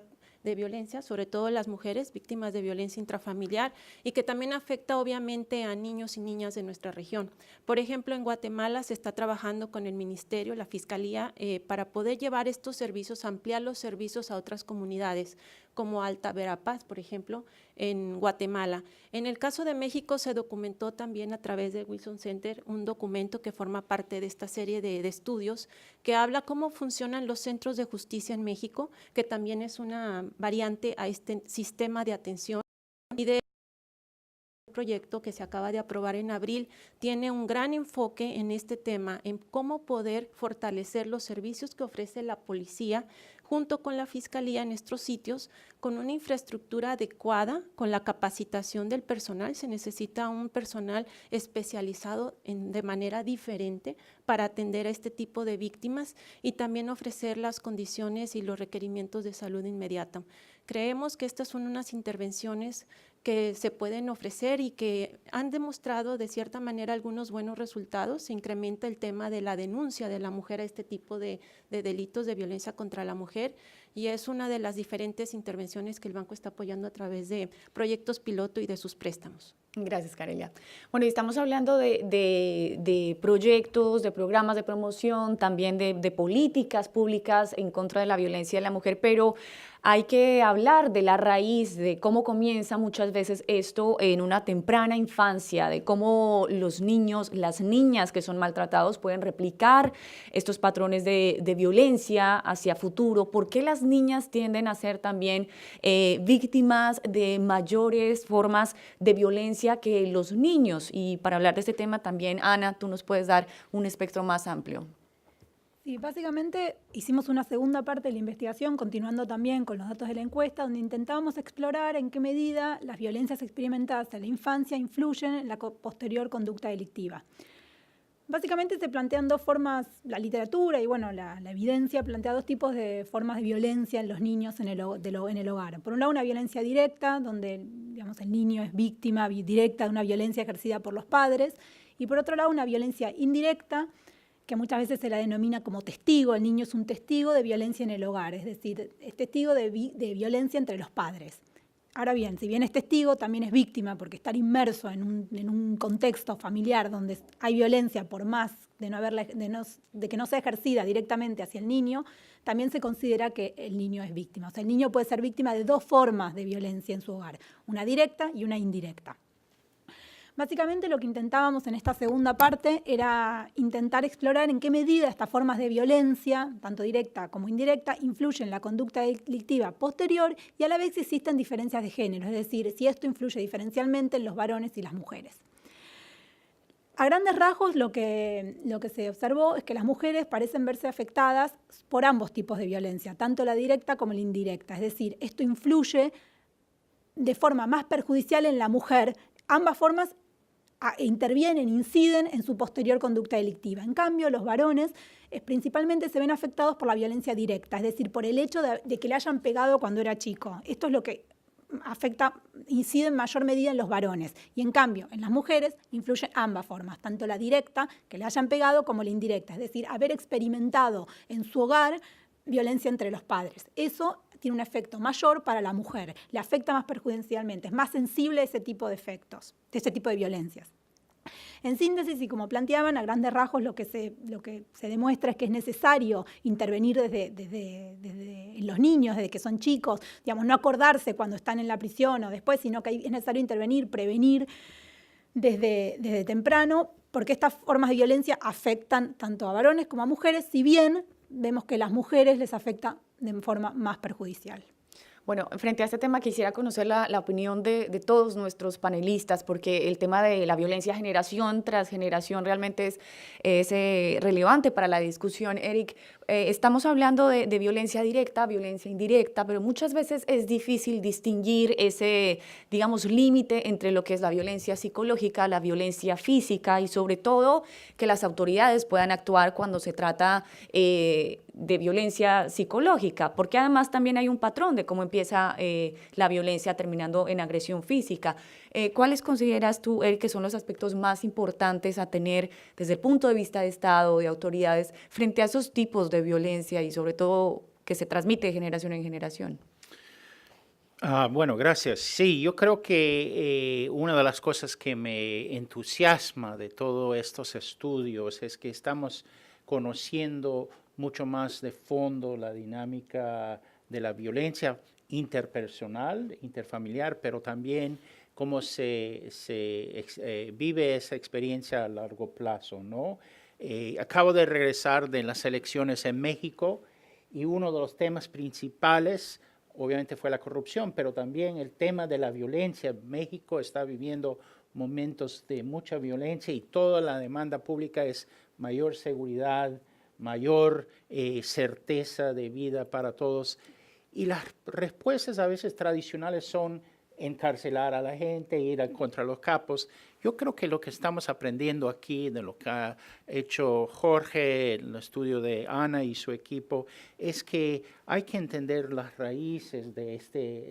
sobre todo las mujeres víctimas de violencia intrafamiliar y que también afecta obviamente a niños y niñas de nuestra región. Por ejemplo, en Guatemala se está trabajando con el Ministerio, la Fiscalía, para poder llevar estos servicios, ampliar los servicios a otras comunidades, como Alta Verapaz, por ejemplo, en Guatemala. En el caso de México se documentó también a través del Wilson Center un documento que forma parte de esta serie de estudios que habla cómo funcionan los centros de justicia en México, que también es una variante a este sistema de atención. Y de proyecto que se acaba de aprobar en abril tiene un gran enfoque en este tema, en cómo poder fortalecer los servicios que ofrece la policía junto con la Fiscalía en estos sitios, con una infraestructura adecuada, con la capacitación del personal. Se necesita un personal especializado de manera diferente para atender a este tipo de víctimas y también ofrecer las condiciones y los requerimientos de salud inmediata. Creemos que estas son unas intervenciones que se pueden ofrecer y que han demostrado de cierta manera algunos buenos resultados. Se incrementa el tema de la denuncia de la mujer a este tipo de delitos de violencia contra la mujer y es una de las diferentes intervenciones que el banco está apoyando a través de proyectos piloto y de sus préstamos. Gracias, Carelia. Bueno, y estamos hablando de proyectos, de programas de promoción, también de políticas públicas en contra de la violencia de la mujer, pero hay que hablar de la raíz, de cómo comienza muchas veces esto en una temprana infancia, de cómo los niños, las niñas que son maltratados pueden replicar estos patrones de violencia hacia futuro. ¿Por qué las niñas tienden a ser también víctimas de mayores formas de violencia que los niños? Y para hablar de este tema también, Ana, tú nos puedes dar un espectro más amplio. Sí, básicamente hicimos una segunda parte de la investigación, continuando también con los datos de la encuesta, donde intentábamos explorar en qué medida las violencias experimentadas en la infancia influyen en la posterior conducta delictiva. Básicamente se plantean dos formas, la literatura y bueno, la evidencia plantea dos tipos de formas de violencia en los niños en el hogar. Por un lado, una violencia directa, donde digamos, el niño es víctima directa de una violencia ejercida por los padres, y por otro lado, una violencia indirecta, que muchas veces se la denomina como testigo. El niño es un testigo de violencia en el hogar, es decir, es testigo de violencia entre los padres. Ahora bien, si bien es testigo, también es víctima, porque estar inmerso en un contexto familiar donde hay violencia, por más de que no sea ejercida directamente hacia el niño, también se considera que el niño es víctima. O sea, el niño puede ser víctima de dos formas de violencia en su hogar, una directa y una indirecta. Básicamente lo que intentábamos en esta segunda parte era intentar explorar en qué medida estas formas de violencia, tanto directa como indirecta, influyen en la conducta delictiva posterior y a la vez existen diferencias de género, es decir, si esto influye diferencialmente en los varones y las mujeres. A grandes rasgos lo que se observó es que las mujeres parecen verse afectadas por ambos tipos de violencia, tanto la directa como la indirecta, es decir, esto influye de forma más perjudicial en la mujer. Ambas formas intervienen, inciden en su posterior conducta delictiva. En cambio, los varones principalmente se ven afectados por la violencia directa, es decir, por el hecho de que le hayan pegado cuando era chico. Esto es lo que incide en mayor medida en los varones. Y en cambio, en las mujeres influyen ambas formas, tanto la directa, que le hayan pegado, como la indirecta, es decir, haber experimentado en su hogar violencia entre los padres. Eso tiene un efecto mayor para la mujer, le afecta más perjudicialmente, es más sensible a ese tipo de efectos, de ese tipo de violencias. En síntesis, y como planteaban, a grandes rasgos lo que se demuestra es que es necesario intervenir desde los niños, desde que son chicos, digamos, no acordarse cuando están en la prisión o después, sino que es necesario intervenir, prevenir desde temprano, porque estas formas de violencia afectan tanto a varones como a mujeres, si bien vemos que a las mujeres les afecta de forma más perjudicial. Bueno, frente a este tema quisiera conocer la opinión de todos nuestros panelistas, porque el tema de la violencia generación tras generación realmente es relevante para la discusión. Eric, estamos hablando de violencia directa, violencia indirecta, pero muchas veces es difícil distinguir ese, digamos, límite entre lo que es la violencia psicológica, la violencia física y sobre todo que las autoridades puedan actuar cuando se trata de violencia psicológica, porque además también hay un patrón de cómo empieza la violencia terminando en agresión física. ¿Cuáles consideras tú, Eric, que son los aspectos más importantes a tener desde el punto de vista de Estado, de autoridades, frente a esos tipos de violencia y sobre todo que se transmite de generación en generación? Bueno, gracias. Sí, yo creo que una de las cosas que me entusiasma de todos estos estudios es que estamos conociendo mucho más de fondo la dinámica de la violencia interpersonal, interfamiliar, pero también cómo se vive esa experiencia a largo plazo, ¿no? Acabo de regresar de las elecciones en México y uno de los temas principales obviamente fue la corrupción, pero también el tema de la violencia. México está viviendo momentos de mucha violencia y toda la demanda pública es mayor seguridad, mayor certeza de vida para todos. Y las respuestas a veces tradicionales son encarcelar a la gente, ir contra los capos. Yo creo que lo que estamos aprendiendo aquí, de lo que ha hecho Jorge, el estudio de Ana y su equipo, es que hay que entender las raíces de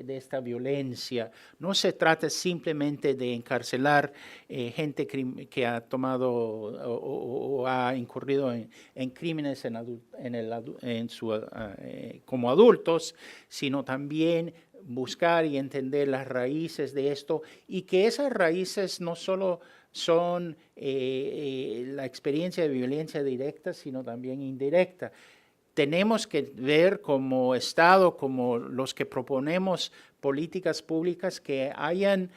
esta violencia. No se trata simplemente de encarcelar gente que ha tomado o ha incurrido en crímenes como adultos, sino también buscar y entender las raíces de esto y que esas raíces no solo son la experiencia de violencia directa, sino también indirecta. Tenemos que ver como Estado, como los que proponemos políticas públicas, que hayan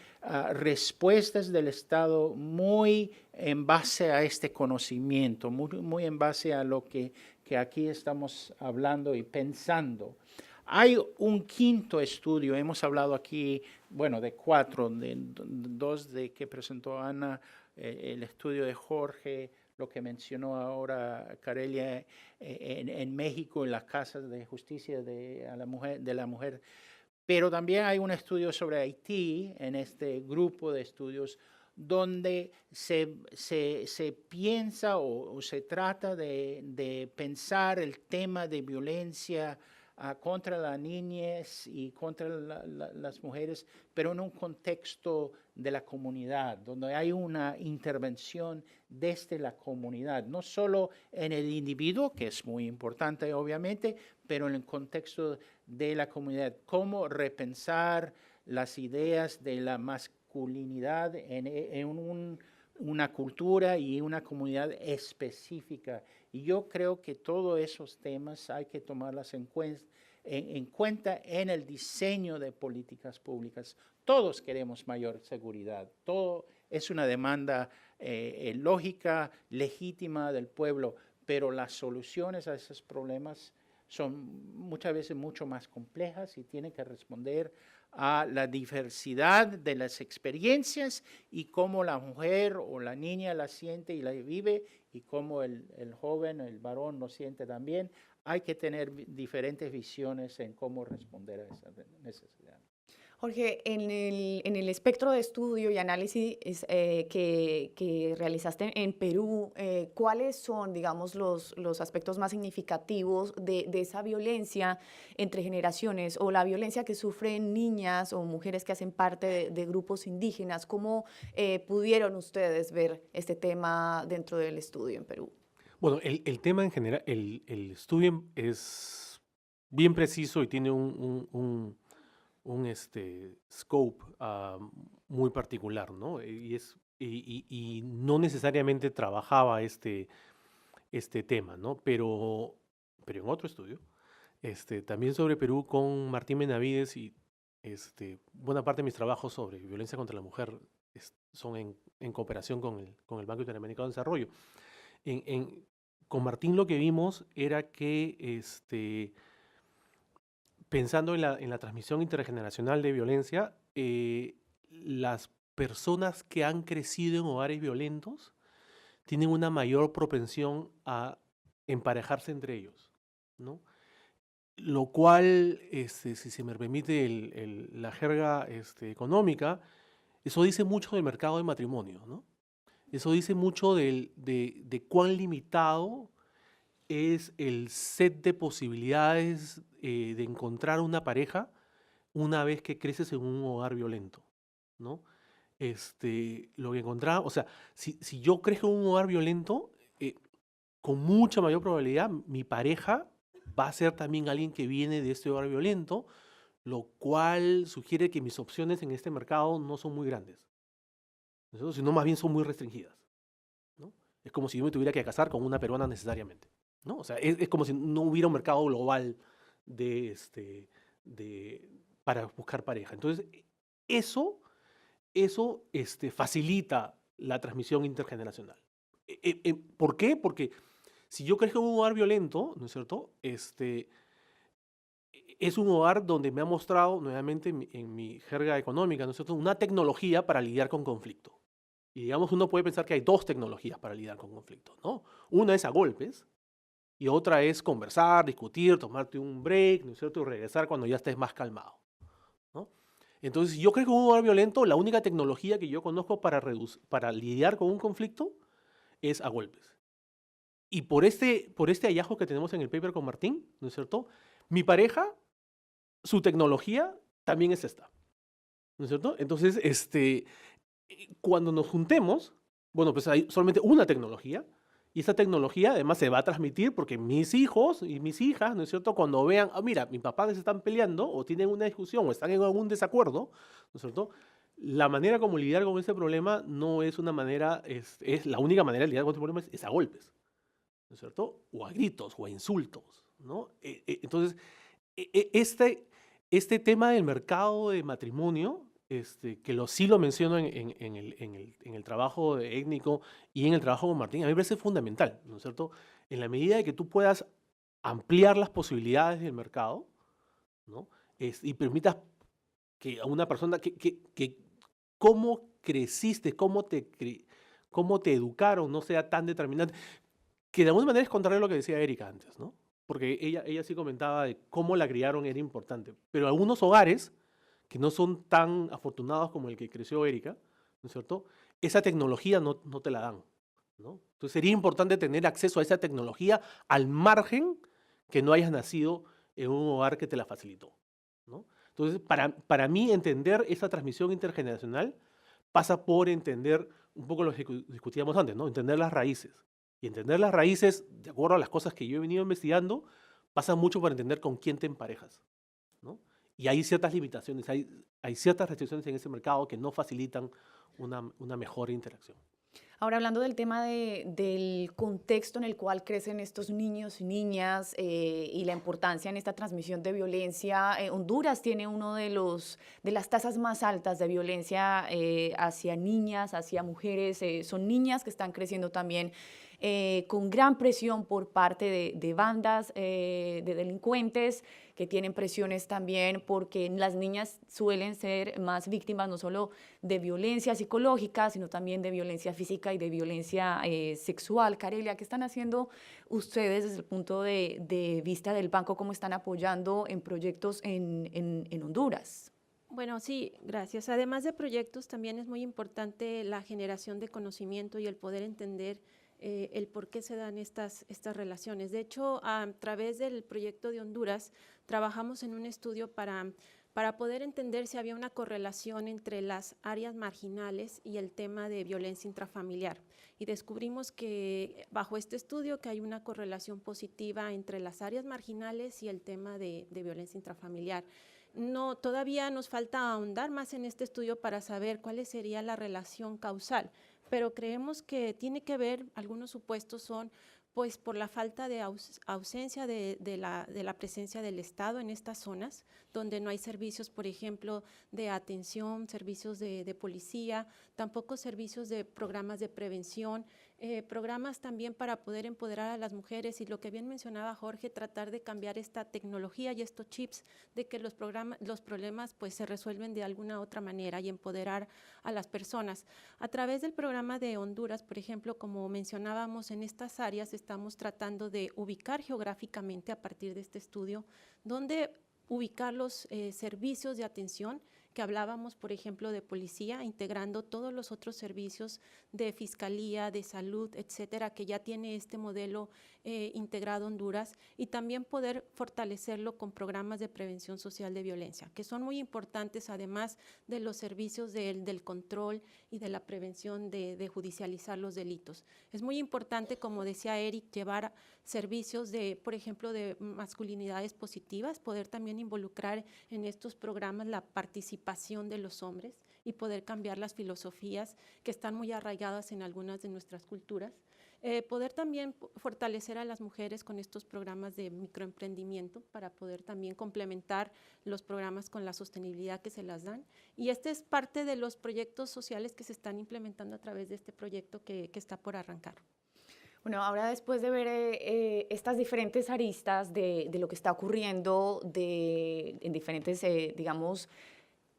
respuestas del Estado muy en base a este conocimiento, muy en base a lo que aquí estamos hablando y pensando. Hay un quinto estudio, hemos hablado aquí, bueno, de 4, de 2 de que presentó Ana, el estudio de Jorge, lo que mencionó ahora Carelia en México, en las casas de justicia de la mujer. Pero también hay un estudio sobre Haití, en este grupo de estudios, donde se piensa o se trata de pensar el tema de violencia contra la niñez y contra las mujeres, pero en un contexto de la comunidad, donde hay una intervención desde la comunidad, no solo en el individuo, que es muy importante obviamente, pero en el contexto de la comunidad, cómo repensar las ideas de la masculinidad en una cultura y una comunidad específica. Y yo creo que todos esos temas hay que tomarlas en cuenta en el diseño de políticas públicas. Todos queremos mayor seguridad. Todo es una demanda lógica, legítima del pueblo, pero las soluciones a esos problemas son muchas veces mucho más complejas y tienen que responder a la diversidad de las experiencias y cómo la mujer o la niña la siente y la vive y cómo el joven, el varón lo siente también. Hay que tener diferentes visiones en cómo responder a esa necesidad. Jorge, en el espectro de estudio y análisis que realizaste en Perú, ¿cuáles son, digamos, los aspectos más significativos de esa violencia entre generaciones o la violencia que sufren niñas o mujeres que hacen parte de grupos indígenas? ¿Cómo pudieron ustedes ver este tema dentro del estudio en Perú? Bueno, el tema en general, el estudio es bien preciso y tiene un scope muy particular, ¿no? Y no necesariamente trabajaba este tema, ¿no? Pero en otro estudio, también sobre Perú con Martín Benavides y buena parte de mis trabajos sobre violencia contra la mujer son en cooperación con el Banco Interamericano de Desarrollo. Con Martín lo que vimos era que pensando en la transmisión intergeneracional de violencia, las personas que han crecido en hogares violentos tienen una mayor propensión a emparejarse entre ellos, ¿no? Lo cual, si se me permite la jerga económica, eso dice mucho del mercado de matrimonio, ¿no? Eso dice mucho de cuán limitado es el set de posibilidades de encontrar una pareja una vez que creces en un hogar violento, ¿no? Lo que encontraba, o sea, si yo crezco en un hogar violento, con mucha mayor probabilidad mi pareja va a ser también alguien que viene de este hogar violento, lo cual sugiere que mis opciones en este mercado no son muy grandes, ¿no? Sino más bien son muy restringidas, ¿no? Es como si yo me tuviera que casar con una peruana necesariamente, ¿no? O sea, es como si no hubiera un mercado global para buscar pareja. Entonces, eso facilita la transmisión intergeneracional. ¿Por qué? Porque si yo crezco en un hogar violento, ¿no es cierto? Es un hogar donde me ha mostrado, nuevamente en mi jerga económica, ¿no es cierto?, una tecnología para lidiar con conflicto. Y digamos, uno puede pensar que hay dos tecnologías para lidiar con conflicto, ¿no? Una es a golpes y otra es conversar, discutir, tomarte un break, ¿no es cierto?, y regresar cuando ya estés más calmado, ¿no? Entonces, si yo crezco en un hogar violento, la única tecnología que yo conozco para lidiar con un conflicto es a golpes. Y por este hallazgo que tenemos en el paper con Martín, ¿no es cierto?, mi pareja, su tecnología también es esta, ¿no es cierto? Entonces, cuando nos juntemos, bueno, pues hay solamente una tecnología, y esa tecnología además se va a transmitir porque mis hijos y mis hijas, ¿no es cierto?, cuando vean, mira, mis papás se están peleando o tienen una discusión o están en algún desacuerdo, ¿no es cierto?, la manera como lidiar con ese problema no es una manera, es la única manera de lidiar con ese problema es a golpes, ¿no es cierto?, o a gritos o a insultos, ¿no? Entonces, este tema del mercado de matrimonio, que sí lo menciono en el trabajo étnico y en el trabajo con Martín, a mí me parece fundamental, ¿no es cierto? En la medida de que tú puedas ampliar las posibilidades del mercado, ¿no? Y permitas que a una persona que cómo creciste, cómo te educaron no sea tan determinante, que de alguna manera es contrario a lo que decía Erika antes, ¿no? Porque ella sí comentaba de cómo la criaron era importante, pero algunos hogares que no son tan afortunados como el que creció Erika, ¿no es cierto?, esa tecnología no te la dan, ¿no? Entonces sería importante tener acceso a esa tecnología al margen que no hayas nacido en un hogar que te la facilitó, ¿no? Entonces, para mí entender esa transmisión intergeneracional pasa por entender un poco lo que discutíamos antes, ¿no? Entender las raíces. Y entender las raíces, de acuerdo a las cosas que yo he venido investigando, pasa mucho por entender con quién te emparejas, ¿no? Y hay ciertas limitaciones, hay ciertas restricciones en ese mercado que no facilitan una mejor interacción. Ahora, hablando del tema del contexto en el cual crecen estos niños y niñas y la importancia en esta transmisión de violencia, Honduras tiene uno de las tasas más altas de violencia hacia niñas, hacia mujeres. Son niñas que están creciendo también con gran presión por parte de bandas de delincuentes que tienen presiones también porque las niñas suelen ser más víctimas no solo de violencia psicológica, sino también de violencia física y de violencia sexual. Carelia, ¿qué están haciendo ustedes desde el punto de vista del banco? ¿Cómo están apoyando en proyectos en Honduras? Bueno, sí, gracias. Además de proyectos, también es muy importante la generación de conocimiento y el poder entender el por qué se dan estas relaciones. De hecho, a través del proyecto de Honduras, trabajamos en un estudio para poder entender si había una correlación entre las áreas marginales y el tema de violencia intrafamiliar. Y descubrimos que bajo este estudio que hay una correlación positiva entre las áreas marginales y el tema de violencia intrafamiliar. No, todavía nos falta ahondar más en este estudio para saber cuál sería la relación causal, pero creemos que tiene que ver, algunos supuestos son pues por la falta de ausencia de la presencia del Estado en estas zonas, donde no hay servicios, por ejemplo, de atención, servicios de policía, tampoco servicios de programas de prevención, programas también para poder empoderar a las mujeres y lo que bien mencionaba Jorge, tratar de cambiar esta tecnología y estos chips, de que los problemas pues se resuelven de alguna otra manera y empoderar a las personas. A través del programa de Honduras, por ejemplo, como mencionábamos, en estas áreas estamos tratando de ubicar geográficamente a partir de este estudio, donde ubicar los servicios de atención que hablábamos, por ejemplo, de policía, integrando todos los otros servicios de fiscalía, de salud, etcétera, que ya tiene este modelo integrado Honduras, y también poder fortalecerlo con programas de prevención social de violencia, que son muy importantes, además de los servicios del control y de la prevención de judicializar los delitos. Es muy importante, como decía Eric, llevar servicios de, por ejemplo, de masculinidades positivas, poder también involucrar en estos programas la participación de los hombres y poder cambiar las filosofías que están muy arraigadas en algunas de nuestras culturas. Poder también fortalecer a las mujeres con estos programas de microemprendimiento para poder también complementar los programas con la sostenibilidad que se las dan. Y este es parte de los proyectos sociales que se están implementando a través de este proyecto que está por arrancar. Bueno, ahora después de ver estas diferentes aristas de lo que está ocurriendo en diferentes, digamos,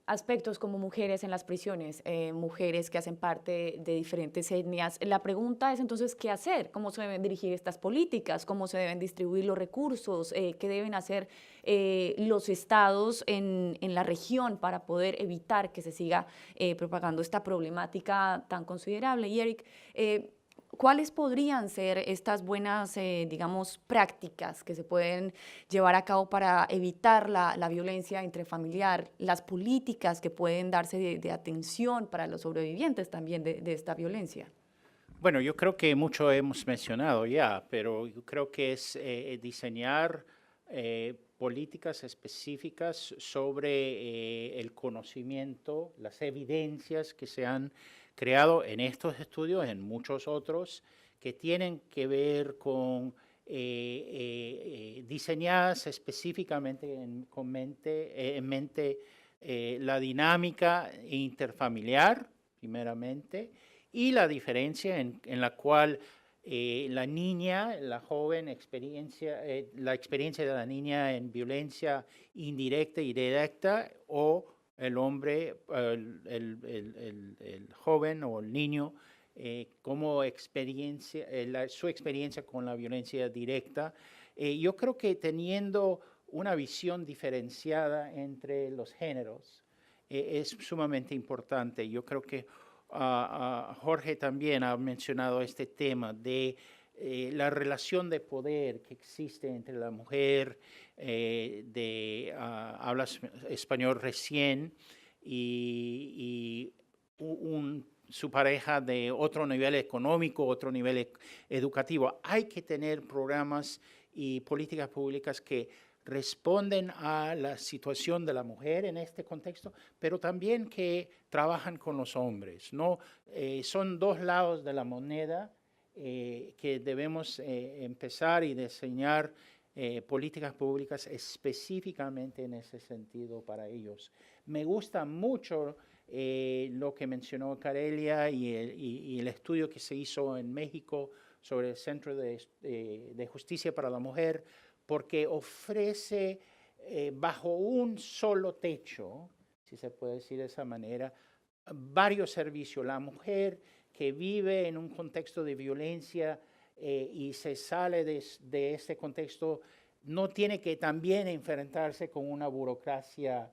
aspectos como mujeres en las prisiones, mujeres que hacen parte de diferentes etnias. La pregunta es entonces, ¿qué hacer? ¿Cómo se deben dirigir estas políticas? ¿Cómo se deben distribuir los recursos? ¿Qué deben hacer los estados en la región para poder evitar que se siga propagando esta problemática tan considerable? Y Eric, ¿cuáles podrían ser estas buenas, digamos, prácticas que se pueden llevar a cabo para evitar la violencia intrafamiliar, las políticas que pueden darse de atención para los sobrevivientes también de esta violencia? Bueno, yo creo que mucho hemos mencionado ya, pero yo creo que es diseñar políticas específicas sobre el conocimiento, las evidencias que se han creado en estos estudios, en muchos otros, que tienen que ver con diseñadas específicamente en mente la dinámica interfamiliar, primeramente, y la diferencia en la cual la niña, la joven, la experiencia de la niña en violencia indirecta y directa, o el hombre, el joven o el niño, como su experiencia con la violencia directa. Yo creo que teniendo una visión diferenciada entre los géneros es sumamente importante. Yo creo que Jorge también ha mencionado este tema de la relación de poder que existe entre la mujer habla español recién y su pareja de otro nivel económico, otro nivel educativo. Hay que tener programas y políticas públicas que responden a la situación de la mujer en este contexto, pero también que trabajan con los hombres, ¿no? Son dos lados de la moneda que debemos empezar y diseñar políticas públicas específicamente en ese sentido para ellos. Me gusta mucho lo que mencionó Carelia y el estudio que se hizo en México sobre el Centro de Justicia para la Mujer, porque ofrece bajo un solo techo, si se puede decir de esa manera, varios servicios. La mujer que vive en un contexto de violencia y se sale de este contexto no tiene que también enfrentarse con una burocracia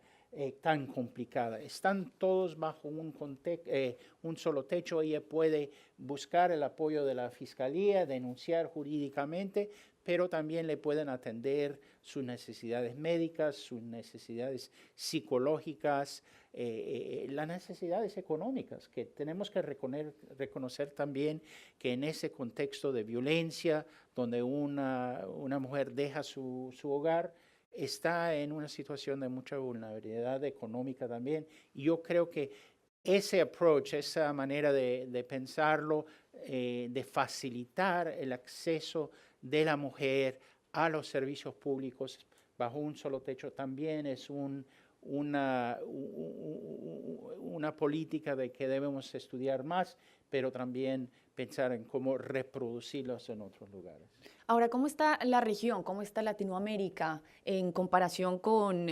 tan complicada. Están todos bajo un solo techo. Ella puede buscar el apoyo de la fiscalía, denunciar jurídicamente, pero también le pueden atender sus necesidades médicas, sus necesidades psicológicas, las necesidades económicas, que tenemos que reconocer también que en ese contexto de violencia, donde una mujer deja su hogar, está en una situación de mucha vulnerabilidad económica también. Y yo creo que ese approach, esa manera de pensarlo, de facilitar el acceso de la mujer a los servicios públicos bajo un solo techo también es una política de que debemos estudiar más, pero también pensar en cómo reproducirlos en otros lugares. Ahora, ¿cómo está la región? ¿Cómo está Latinoamérica en comparación con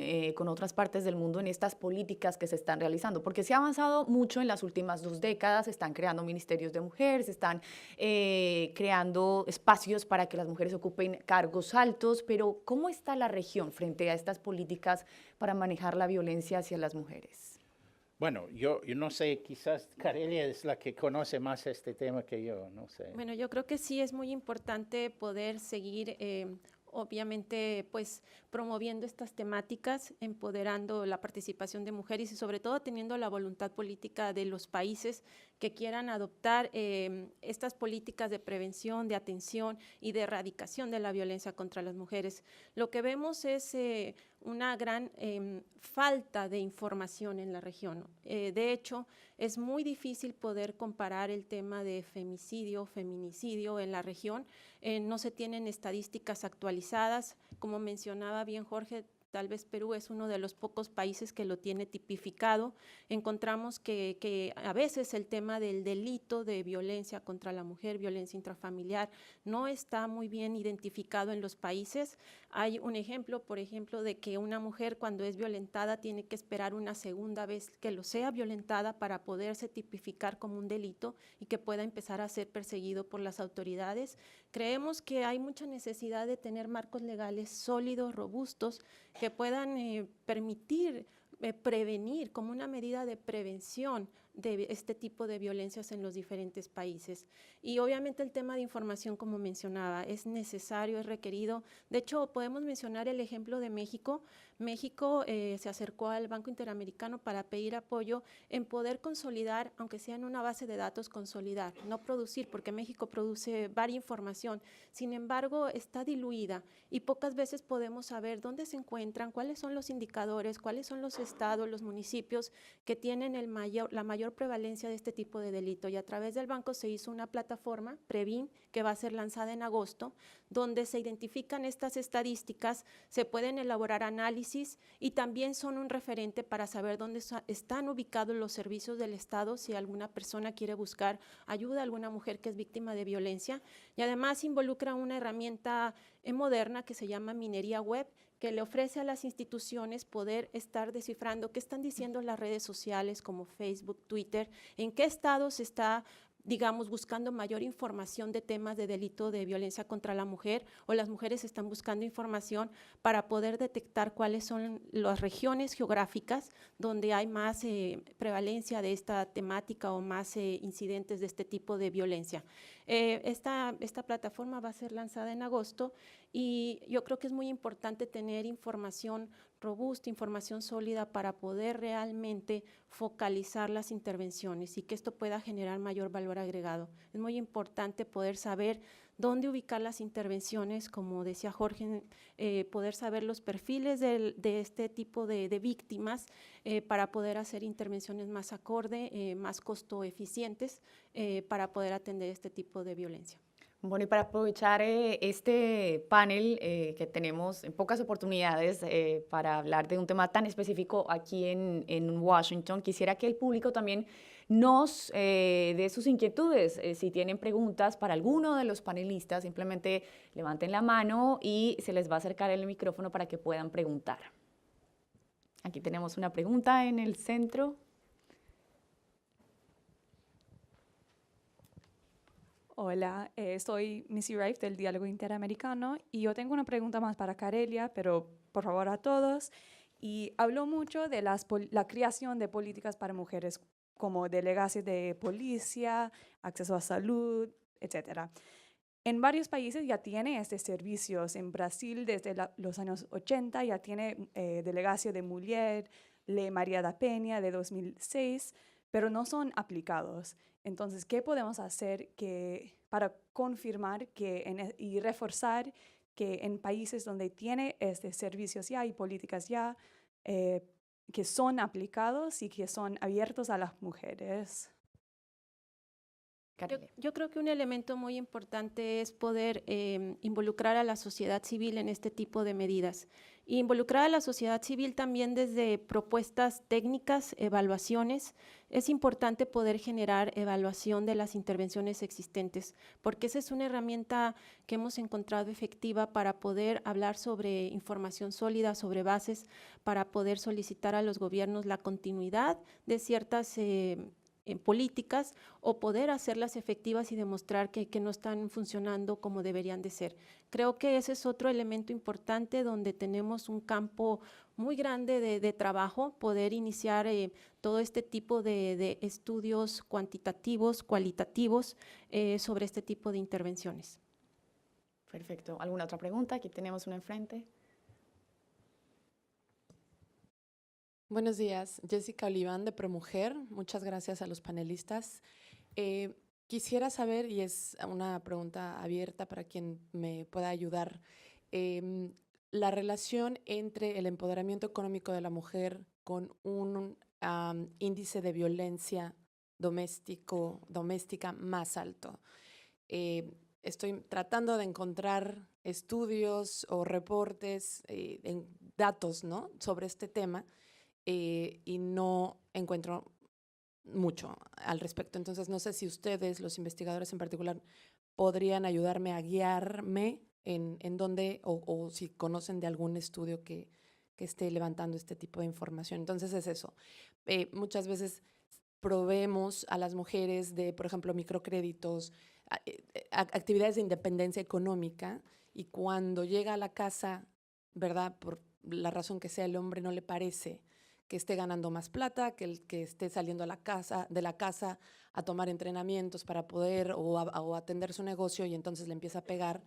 otras partes del mundo en estas políticas que se están realizando? Porque se ha avanzado mucho en las últimas 2 décadas, se están creando ministerios de mujeres, se están creando espacios para que las mujeres ocupen cargos altos, pero ¿cómo está la región frente a estas políticas para manejar la violencia hacia las mujeres? Bueno, yo no sé, quizás Carelia es la que conoce más este tema que yo, no sé. Bueno, yo creo que sí es muy importante poder seguir, obviamente, pues promoviendo estas temáticas, empoderando la participación de mujeres y sobre todo teniendo la voluntad política de los países que quieran adoptar estas políticas de prevención, de atención y de erradicación de la violencia contra las mujeres. Lo que vemos es una gran falta de información en la región. De hecho, es muy difícil poder comparar el tema de femicidio, feminicidio en la región. No se tienen estadísticas actualizadas. Como mencionaba bien Jorge, tal vez Perú es uno de los pocos países que lo tiene tipificado. Encontramos que a veces el tema del delito de violencia contra la mujer, violencia intrafamiliar, no está muy bien identificado en los países. Hay un ejemplo, por ejemplo, de que una mujer cuando es violentada tiene que esperar una segunda vez que lo sea violentada para poderse tipificar como un delito y que pueda empezar a ser perseguido por las autoridades. Creemos que hay mucha necesidad de tener marcos legales sólidos, robustos, que puedan permitir prevenir como una medida de prevención de este tipo de violencias en los diferentes países. Y obviamente el tema de información, como mencionaba, es necesario, es requerido. De hecho, podemos mencionar el ejemplo de México. México se acercó al Banco Interamericano para pedir apoyo en poder consolidar, aunque sea en una base de datos, consolidar, no producir, porque México produce varia información. Sin embargo, está diluida y pocas veces podemos saber dónde se encuentran, cuáles son los indicadores, cuáles son los estados, los municipios que tienen la mayor prevalencia de este tipo de delito. Y a través del banco se hizo una plataforma, Previn, que va a ser lanzada en agosto, donde se identifican estas estadísticas, se pueden elaborar análisis y también son un referente para saber dónde están ubicados los servicios del Estado si alguna persona quiere buscar ayuda a alguna mujer que es víctima de violencia. Y además involucra una herramienta moderna que se llama minería web, que le ofrece a las instituciones poder estar descifrando qué están diciendo las redes sociales como Facebook, Twitter, en qué estado se está, digamos, buscando mayor información de temas de delito de violencia contra la mujer, o las mujeres están buscando información para poder detectar cuáles son las regiones geográficas donde hay más prevalencia de esta temática o más incidentes de este tipo de violencia. Esta plataforma va a ser lanzada en agosto y yo creo que es muy importante tener información robusta, información sólida para poder realmente focalizar las intervenciones y que esto pueda generar mayor valor agregado. Es muy importante poder saber dónde ubicar las intervenciones, como decía Jorge, poder saber los perfiles de este tipo de víctimas para poder hacer intervenciones más acorde, más costo eficientes para poder atender este tipo de violencia. Bueno, y para aprovechar este panel que tenemos en pocas oportunidades para hablar de un tema tan específico aquí en Washington, quisiera que el público también nos dé sus inquietudes. Si tienen preguntas para alguno de los panelistas, simplemente levanten la mano y se les va a acercar el micrófono para que puedan preguntar. Aquí tenemos una pregunta en el centro. Hola, soy Missy Rife del Diálogo Interamericano y yo tengo una pregunta más para Carelia, pero por favor a todos. Y habló mucho de la creación de políticas para mujeres como delegaciones de policía, acceso a salud, etc. En varios países ya tiene estos servicios. En Brasil desde los años 80 ya tiene delegación de mujer, Ley María da Peña de 2006, pero no son aplicados. Entonces, ¿qué podemos hacer para confirmar y reforzar que en países donde tiene servicios ya y políticas ya que son aplicados y que son abiertos a las mujeres? Carelia. Yo creo que un elemento muy importante es poder involucrar a la sociedad civil en este tipo de medidas. Y involucrar a la sociedad civil también desde propuestas técnicas, evaluaciones. Es importante poder generar evaluación de las intervenciones existentes, porque esa es una herramienta que hemos encontrado efectiva para poder hablar sobre información sólida, sobre bases, para poder solicitar a los gobiernos la continuidad de ciertas políticas o poder hacerlas efectivas y demostrar que no están funcionando como deberían de ser. Creo que ese es otro elemento importante donde tenemos un campo muy grande de trabajo, poder iniciar todo este tipo de estudios cuantitativos, cualitativos sobre este tipo de intervenciones. Perfecto. ¿Alguna otra pregunta? Aquí tenemos una enfrente. Buenos días, Jessica Oliván de ProMujer. Muchas gracias a los panelistas. Quisiera saber, y es una pregunta abierta para quien me pueda ayudar, la relación entre el empoderamiento económico de la mujer con un índice de violencia doméstica más alto. Estoy tratando de encontrar estudios o reportes, datos, ¿no?, sobre este tema. Y no encuentro mucho al respecto. Entonces, no sé si ustedes, los investigadores en particular, podrían ayudarme a guiarme en dónde o si conocen de algún estudio que esté levantando este tipo de información. Entonces, es eso. Muchas veces proveemos a las mujeres de, por ejemplo, microcréditos, actividades de independencia económica, y cuando llega a la casa, ¿verdad?, por la razón que sea, el hombre no le parece que esté ganando más plata, que esté saliendo de la casa a tomar entrenamientos para poder o atender su negocio, y entonces le empieza a pegar.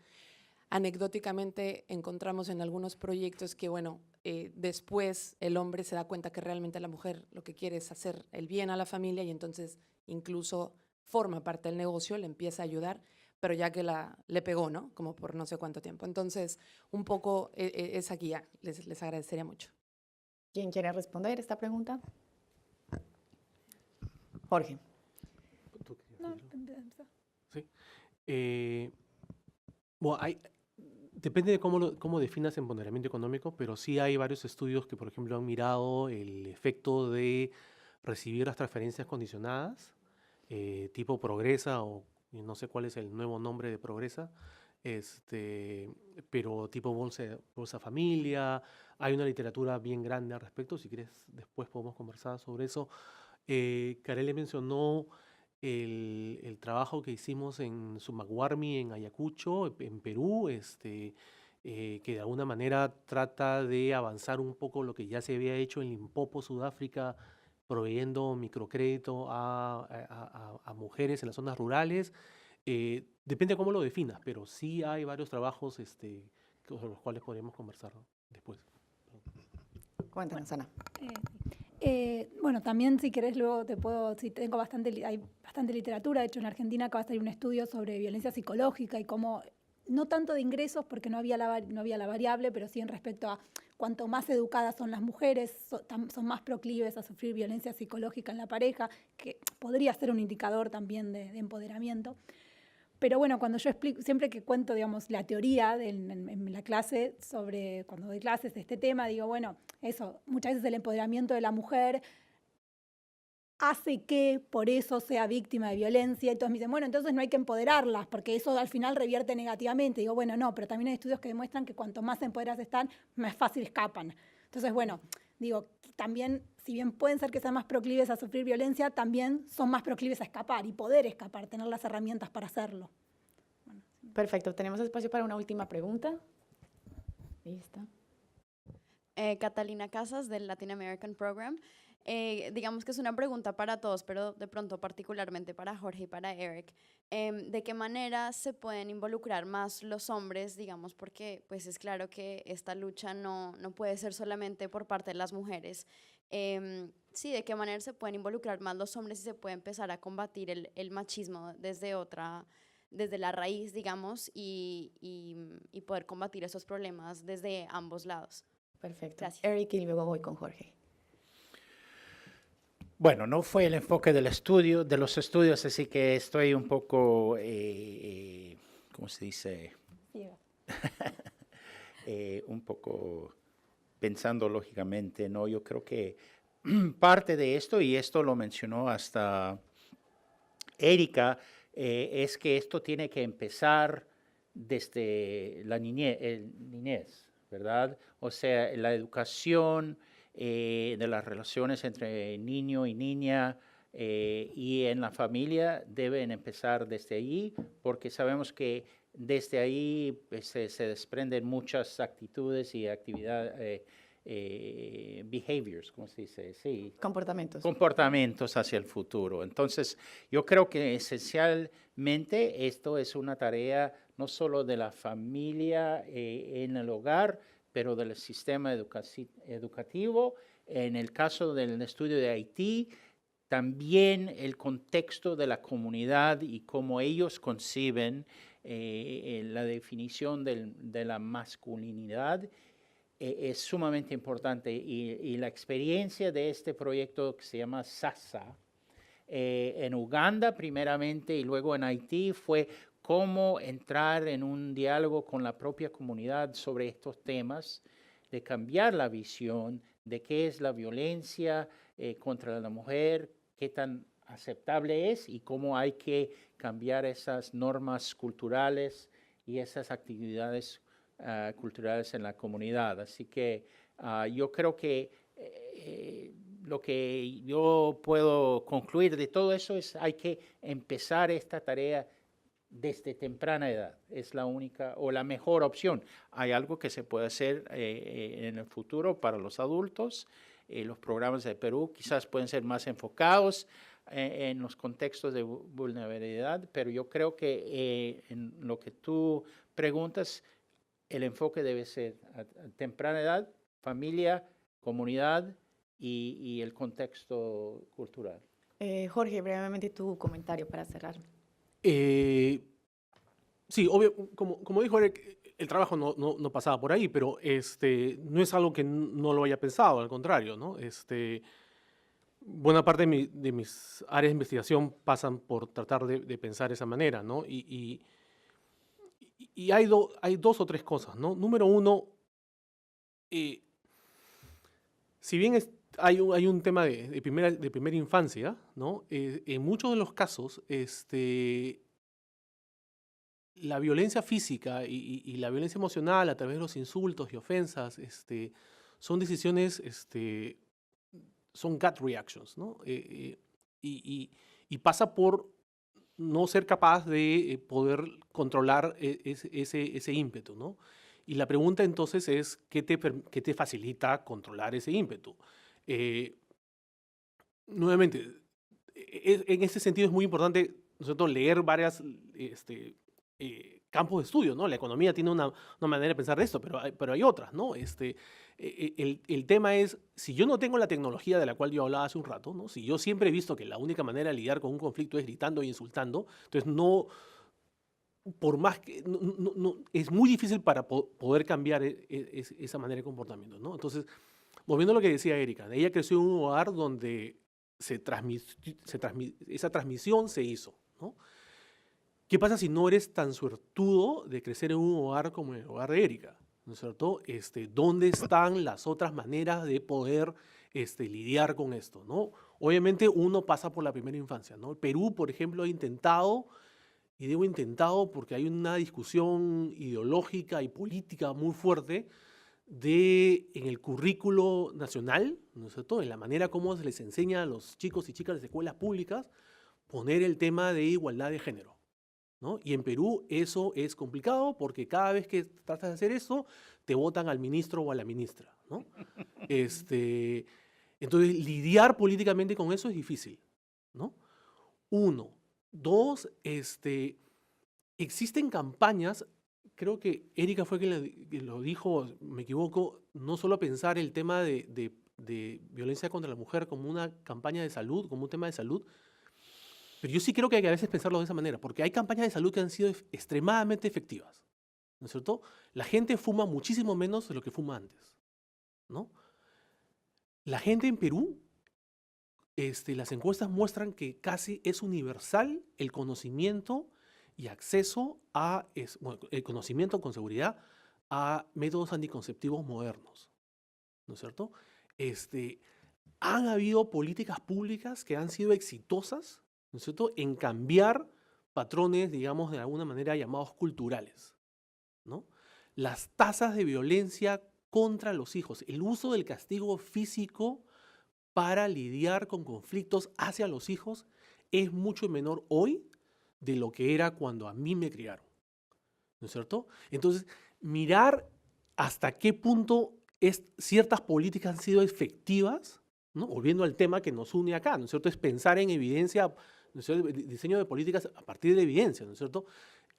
Anecdóticamente encontramos en algunos proyectos que, bueno, después el hombre se da cuenta que realmente la mujer lo que quiere es hacer el bien a la familia, y entonces incluso forma parte del negocio, le empieza a ayudar, pero ya que le pegó, ¿no?, como por no sé cuánto tiempo. Entonces, un poco esa guía les agradecería mucho. ¿Quién quiere responder esta pregunta? Jorge. No, Sí. Bueno, depende de cómo definas empoderamiento económico, pero sí hay varios estudios que, por ejemplo, han mirado el efecto de recibir las transferencias condicionadas, tipo Progresa, o no sé cuál es el nuevo nombre de Progresa, pero tipo Bolsa Familia. Hay una literatura bien grande al respecto. Si quieres, después podemos conversar sobre eso. Carelia mencionó el trabajo que hicimos en Sumaguarmi, en Ayacucho, en Perú, que de alguna manera trata de avanzar un poco lo que ya se había hecho en Limpopo, Sudáfrica, proveyendo microcrédito a mujeres en las zonas rurales. Depende de cómo lo definas, pero sí hay varios trabajos sobre los cuales podríamos conversar después. Cuéntanos, Ana. Bueno, también si querés luego te puedo, si tengo hay bastante literatura. De hecho, en Argentina acaba de salir un estudio sobre violencia psicológica y cómo, no tanto de ingresos porque no había la variable, pero sí en respecto a cuanto más educadas son las mujeres, son más proclives a sufrir violencia psicológica en la pareja, que podría ser un indicador también de empoderamiento. Pero bueno, cuando yo explico, siempre que cuento, digamos, la teoría en la clase, cuando doy clases de este tema, digo, bueno, eso, muchas veces el empoderamiento de la mujer hace que por eso sea víctima de violencia, y todos me dicen, bueno, entonces no hay que empoderarlas, porque eso al final revierte negativamente. Digo, bueno, no, pero también hay estudios que demuestran que cuanto más empoderadas están, más fácil escapan. Entonces, bueno, digo, también, si bien pueden ser que sean más proclives a sufrir violencia, también son más proclives a escapar y poder escapar, tener las herramientas para hacerlo. Perfecto, tenemos espacio para una última pregunta. Listo. Catalina Casas del Latin American Program. Digamos que es una pregunta para todos, pero de pronto particularmente para Jorge y para Eric. ¿De qué manera se pueden involucrar más los hombres, digamos, porque pues es claro que esta lucha no puede ser solamente por parte de las mujeres? Sí, ¿de qué manera se pueden involucrar más los hombres y se puede empezar a combatir el machismo desde la raíz, digamos, y poder combatir esos problemas desde ambos lados? Perfecto. Gracias. Eric, y luego voy con Jorge. Bueno, no fue el enfoque del estudio, de los estudios, así que estoy un poco, ¿cómo se dice? Un poco pensando lógicamente, ¿no? Yo creo que parte de esto, y esto lo mencionó hasta Erika, es que esto tiene que empezar desde la niñez, ¿verdad? O sea, la educación de las relaciones entre niño y niña y en la familia deben empezar desde allí, porque sabemos que desde ahí pues, se desprenden muchas actitudes y actividades, behaviors, ¿cómo se dice? Sí. Comportamientos hacia el futuro. Entonces, yo creo que esencialmente esto es una tarea no solo de la familia en el hogar, pero del sistema educativo. En el caso del estudio de Haití, también el contexto de la comunidad y cómo ellos conciben la definición de la masculinidad es sumamente importante. Y la experiencia de este proyecto que se llama SASA, en Uganda primeramente y luego en Haití, fue cómo entrar en un diálogo con la propia comunidad sobre estos temas, de cambiar la visión de qué es la violencia contra la mujer, qué tan aceptable es y cómo hay que cambiar esas normas culturales y esas actividades culturales en la comunidad. Así que yo creo que lo que yo puedo concluir de todo eso es hay que empezar esta tarea desde temprana edad. Es la única o la mejor opción. Hay algo que se puede hacer en el futuro para los adultos. Los programas de Perú quizás pueden ser más enfocados en los contextos de vulnerabilidad, pero yo creo que en lo que tú preguntas, el enfoque debe ser a temprana edad, familia, comunidad y el contexto cultural. Jorge, brevemente tu comentario para cerrar. Sí, obvio, como dijo Eric, el trabajo no pasaba por ahí, pero no es algo que no lo haya pensado, al contrario, ¿no? Buena parte de mis áreas de investigación pasan por tratar de pensar de esa manera, ¿no? Y hay dos o tres cosas, ¿no? Número uno, si bien hay un tema de primera infancia, ¿no? En muchos de los casos, la violencia física y la violencia emocional a través de los insultos y ofensas son decisiones, son gut reactions, ¿no? Y pasa por no ser capaz de poder controlar ese ímpetu, ¿no? Y la pregunta entonces es, ¿qué te facilita controlar ese ímpetu? Nuevamente, en ese sentido es muy importante, ¿no es cierto?, leer varias campos de estudio, ¿no? La economía tiene una manera de pensar de esto, pero hay otras, ¿no? El tema es, si yo no tengo la tecnología de la cual yo hablaba hace un rato, ¿no? Si yo siempre he visto que la única manera de lidiar con un conflicto es gritando e insultando, entonces por más que, es muy difícil para poder cambiar esa manera de comportamiento, ¿no? Entonces, volviendo a lo que decía Erika, ella creció en un hogar donde esa transmisión se hizo, ¿no? ¿Qué pasa si no eres tan suertudo de crecer en un hogar como el hogar de Erika? ¿No es cierto? ¿Dónde están las otras maneras de poder lidiar con esto, ¿no? Obviamente uno pasa por la primera infancia, ¿no? Perú, por ejemplo, ha intentado, y digo intentado porque hay una discusión ideológica y política muy fuerte en el currículo nacional, ¿no es cierto?, en la manera como se les enseña a los chicos y chicas de escuelas públicas, poner el tema de igualdad de género, ¿no? Y en Perú eso es complicado porque cada vez que tratas de hacer eso, te votan al ministro o a la ministra, ¿no? Entonces, lidiar políticamente con eso es difícil, ¿no? Uno. Dos, existen campañas, creo que Erika fue quien lo dijo, me equivoco, no solo pensar el tema de violencia contra la mujer como una campaña de salud, como un tema de salud, pero yo sí creo que hay que a veces pensarlo de esa manera, porque hay campañas de salud que han sido extremadamente efectivas, ¿no es cierto? La gente fuma muchísimo menos de lo que fuma antes, ¿no? La gente en Perú las encuestas muestran que casi es universal el conocimiento y acceso a, el conocimiento con seguridad a métodos anticonceptivos modernos, ¿no es cierto? Han habido políticas públicas que han sido exitosas, ¿no es cierto?, en cambiar patrones, digamos, de alguna manera llamados culturales, ¿no? Las tasas de violencia contra los hijos, el uso del castigo físico para lidiar con conflictos hacia los hijos es mucho menor hoy de lo que era cuando a mí me criaron, ¿no es cierto? Entonces, mirar hasta qué punto ciertas políticas han sido efectivas, ¿no? Volviendo al tema que nos une acá, ¿no es cierto? Es pensar en evidencia, ¿no es cierto? El diseño de políticas a partir de la evidencia, ¿no es cierto?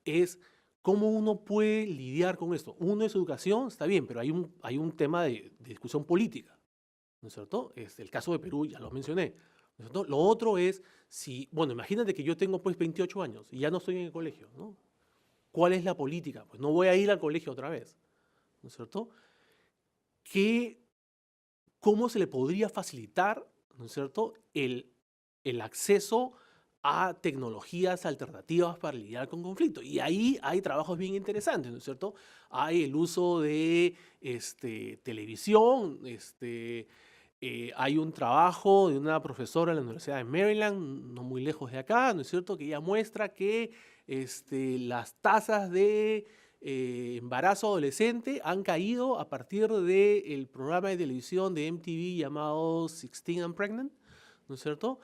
Es cómo uno puede lidiar con esto. Uno es educación, está bien, pero hay un tema de discusión política, ¿no es cierto? El caso de Perú, ya lo mencioné, ¿no es cierto? Lo otro es, bueno, imagínate que yo tengo pues 28 años y ya no estoy en el colegio, ¿no? ¿Cuál es la política? Pues no voy a ir al colegio otra vez, ¿no es cierto? ¿Cómo se le podría facilitar, ¿no es cierto?, el acceso a tecnologías alternativas para lidiar con conflictos? Y ahí hay trabajos bien interesantes, ¿no es cierto? Hay el uso de televisión, hay un trabajo de una profesora en la Universidad de Maryland, no muy lejos de acá, ¿no es cierto?, que ella muestra que las tasas de embarazo adolescente han caído a partir del programa de televisión de MTV llamado 16 and Pregnant, ¿no es cierto?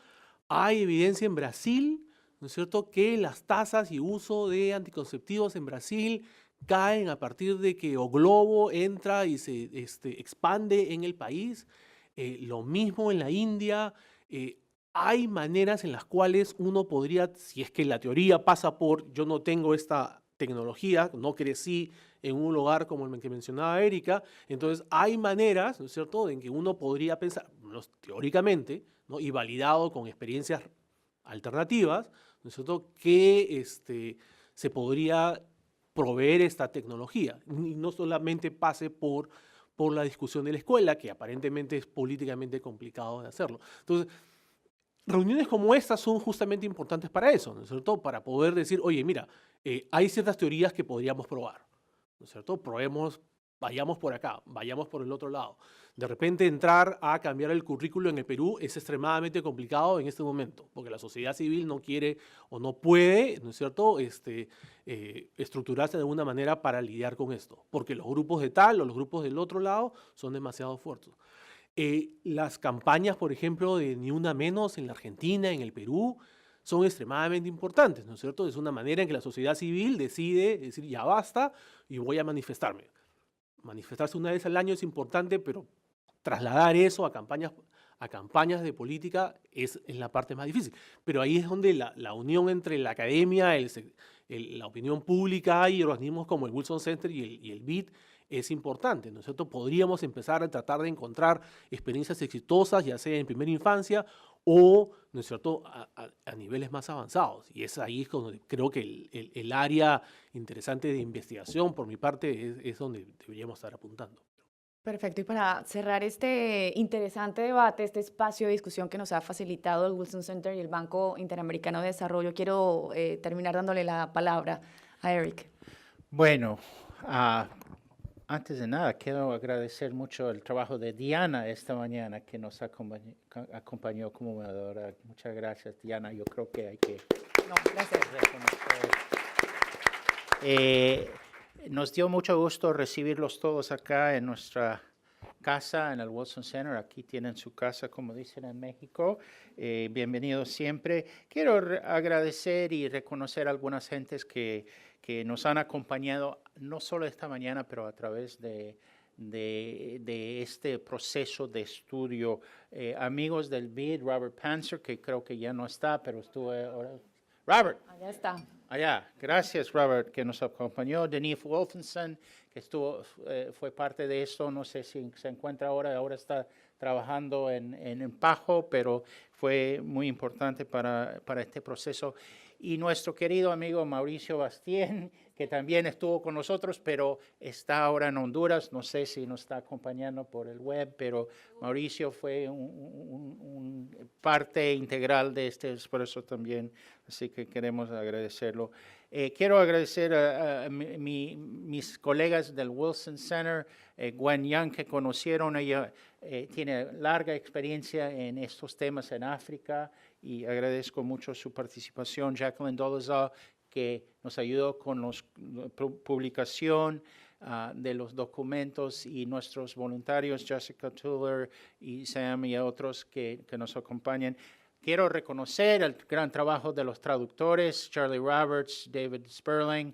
Hay evidencia en Brasil, ¿no es cierto?, que las tasas y uso de anticonceptivos en Brasil caen a partir de que O Globo entra y se expande en el país. Lo mismo en la India. Hay maneras en las cuales uno podría, si es que la teoría pasa por yo no tengo esta tecnología, no crecí en un lugar como el que mencionaba Erika, entonces hay maneras, ¿no es cierto?, en que uno podría pensar, teóricamente, ¿no?, y validado con experiencias alternativas, ¿no es cierto?, que se podría proveer esta tecnología. Y no solamente pase por la discusión de la escuela, que aparentemente es políticamente complicado de hacerlo. Entonces, reuniones como estas son justamente importantes para eso, ¿no es cierto? Para poder decir, oye, mira, hay ciertas teorías que podríamos probar, ¿no es cierto? Probemos, vayamos por acá, vayamos por el otro lado. De repente entrar a cambiar el currículo en el Perú es extremadamente complicado en este momento, porque la sociedad civil no quiere o no puede, ¿no es cierto?, estructurarse de alguna manera para lidiar con esto, porque los grupos de tal o los grupos del otro lado son demasiado fuertes. Las campañas, por ejemplo, de Ni Una Menos en la Argentina, en el Perú, son extremadamente importantes, ¿no es cierto? Es una manera en que la sociedad civil decide decir, ya basta y voy a manifestarme. Manifestarse una vez al año es importante, pero trasladar eso a campañas de política es la parte más difícil. Pero ahí es donde la unión entre la academia, la opinión pública y organismos como el Wilson Center y el BID es importante, ¿no es cierto? Podríamos empezar a tratar de encontrar experiencias exitosas, ya sea en primera infancia o, ¿no es cierto?, a niveles más avanzados. Y es ahí donde creo que el área interesante de investigación, por mi parte, es donde deberíamos estar apuntando. Perfecto, y para cerrar este interesante debate, este espacio de discusión que nos ha facilitado el Wilson Center y el Banco Interamericano de Desarrollo, quiero terminar dándole la palabra a Eric. Bueno, antes de nada, quiero agradecer mucho el trabajo de Diana esta mañana, que nos acompañó como moderadora. Muchas gracias, Diana. Yo creo que hay que reconocer. Nos dio mucho gusto recibirlos todos acá en nuestra casa, en el Wilson Center. Aquí tienen su casa, como dicen en México. Bienvenidos siempre. Quiero agradecer y reconocer a algunas gentes que nos han acompañado, no solo esta mañana, pero a través de este proceso de estudio. Amigos del BID, Robert Panzer, que creo que ya no está, pero estuvo ahora. Robert. Allá está. Allá. Gracias, Robert, que nos acompañó. Denise Wolfenson, que fue parte de esto. No sé si se encuentra ahora está trabajando en Pajo, pero fue muy importante para este proceso. Y nuestro querido amigo Mauricio Bastien, que también estuvo con nosotros, pero está ahora en Honduras. No sé si nos está acompañando por el web, pero Mauricio fue un parte integral de este esfuerzo también, así que queremos agradecerlo. Quiero agradecer a mis colegas del Wilson Center, Gwen Young, que conocieron. Ella tiene larga experiencia en estos temas en África y agradezco mucho su participación. Jacqueline Dolezal, que nos ayudó con la publicación de los documentos, y nuestros voluntarios, Jessica Tuller y Sam y otros que nos acompañan. Quiero reconocer el gran trabajo de los traductores, Charlie Roberts, David Sperling,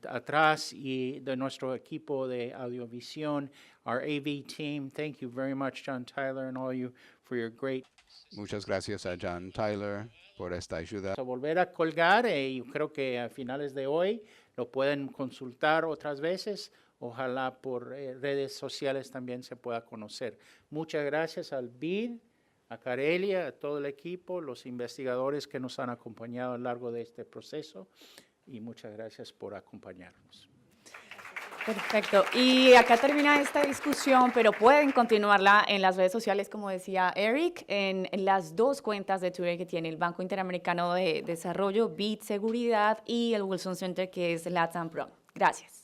atrás, y de nuestro equipo de audiovisión, our AV team. Thank you very much, John Tyler, and all you for your great. Muchas gracias a John Tyler por esta ayuda. A volver a colgar, y yo creo que a finales de hoy lo pueden consultar otras veces. Ojalá por redes sociales también se pueda conocer. Muchas gracias al BID, a Carelia, a todo el equipo, los investigadores que nos han acompañado a lo largo de este proceso, y muchas gracias por acompañarnos. Perfecto. Y acá termina esta discusión, pero pueden continuarla en las redes sociales, como decía Eric, en las dos cuentas de Twitter que tiene el Banco Interamericano de Desarrollo, BID Seguridad, y el Wilson Center, que es LATAM Pro. Gracias.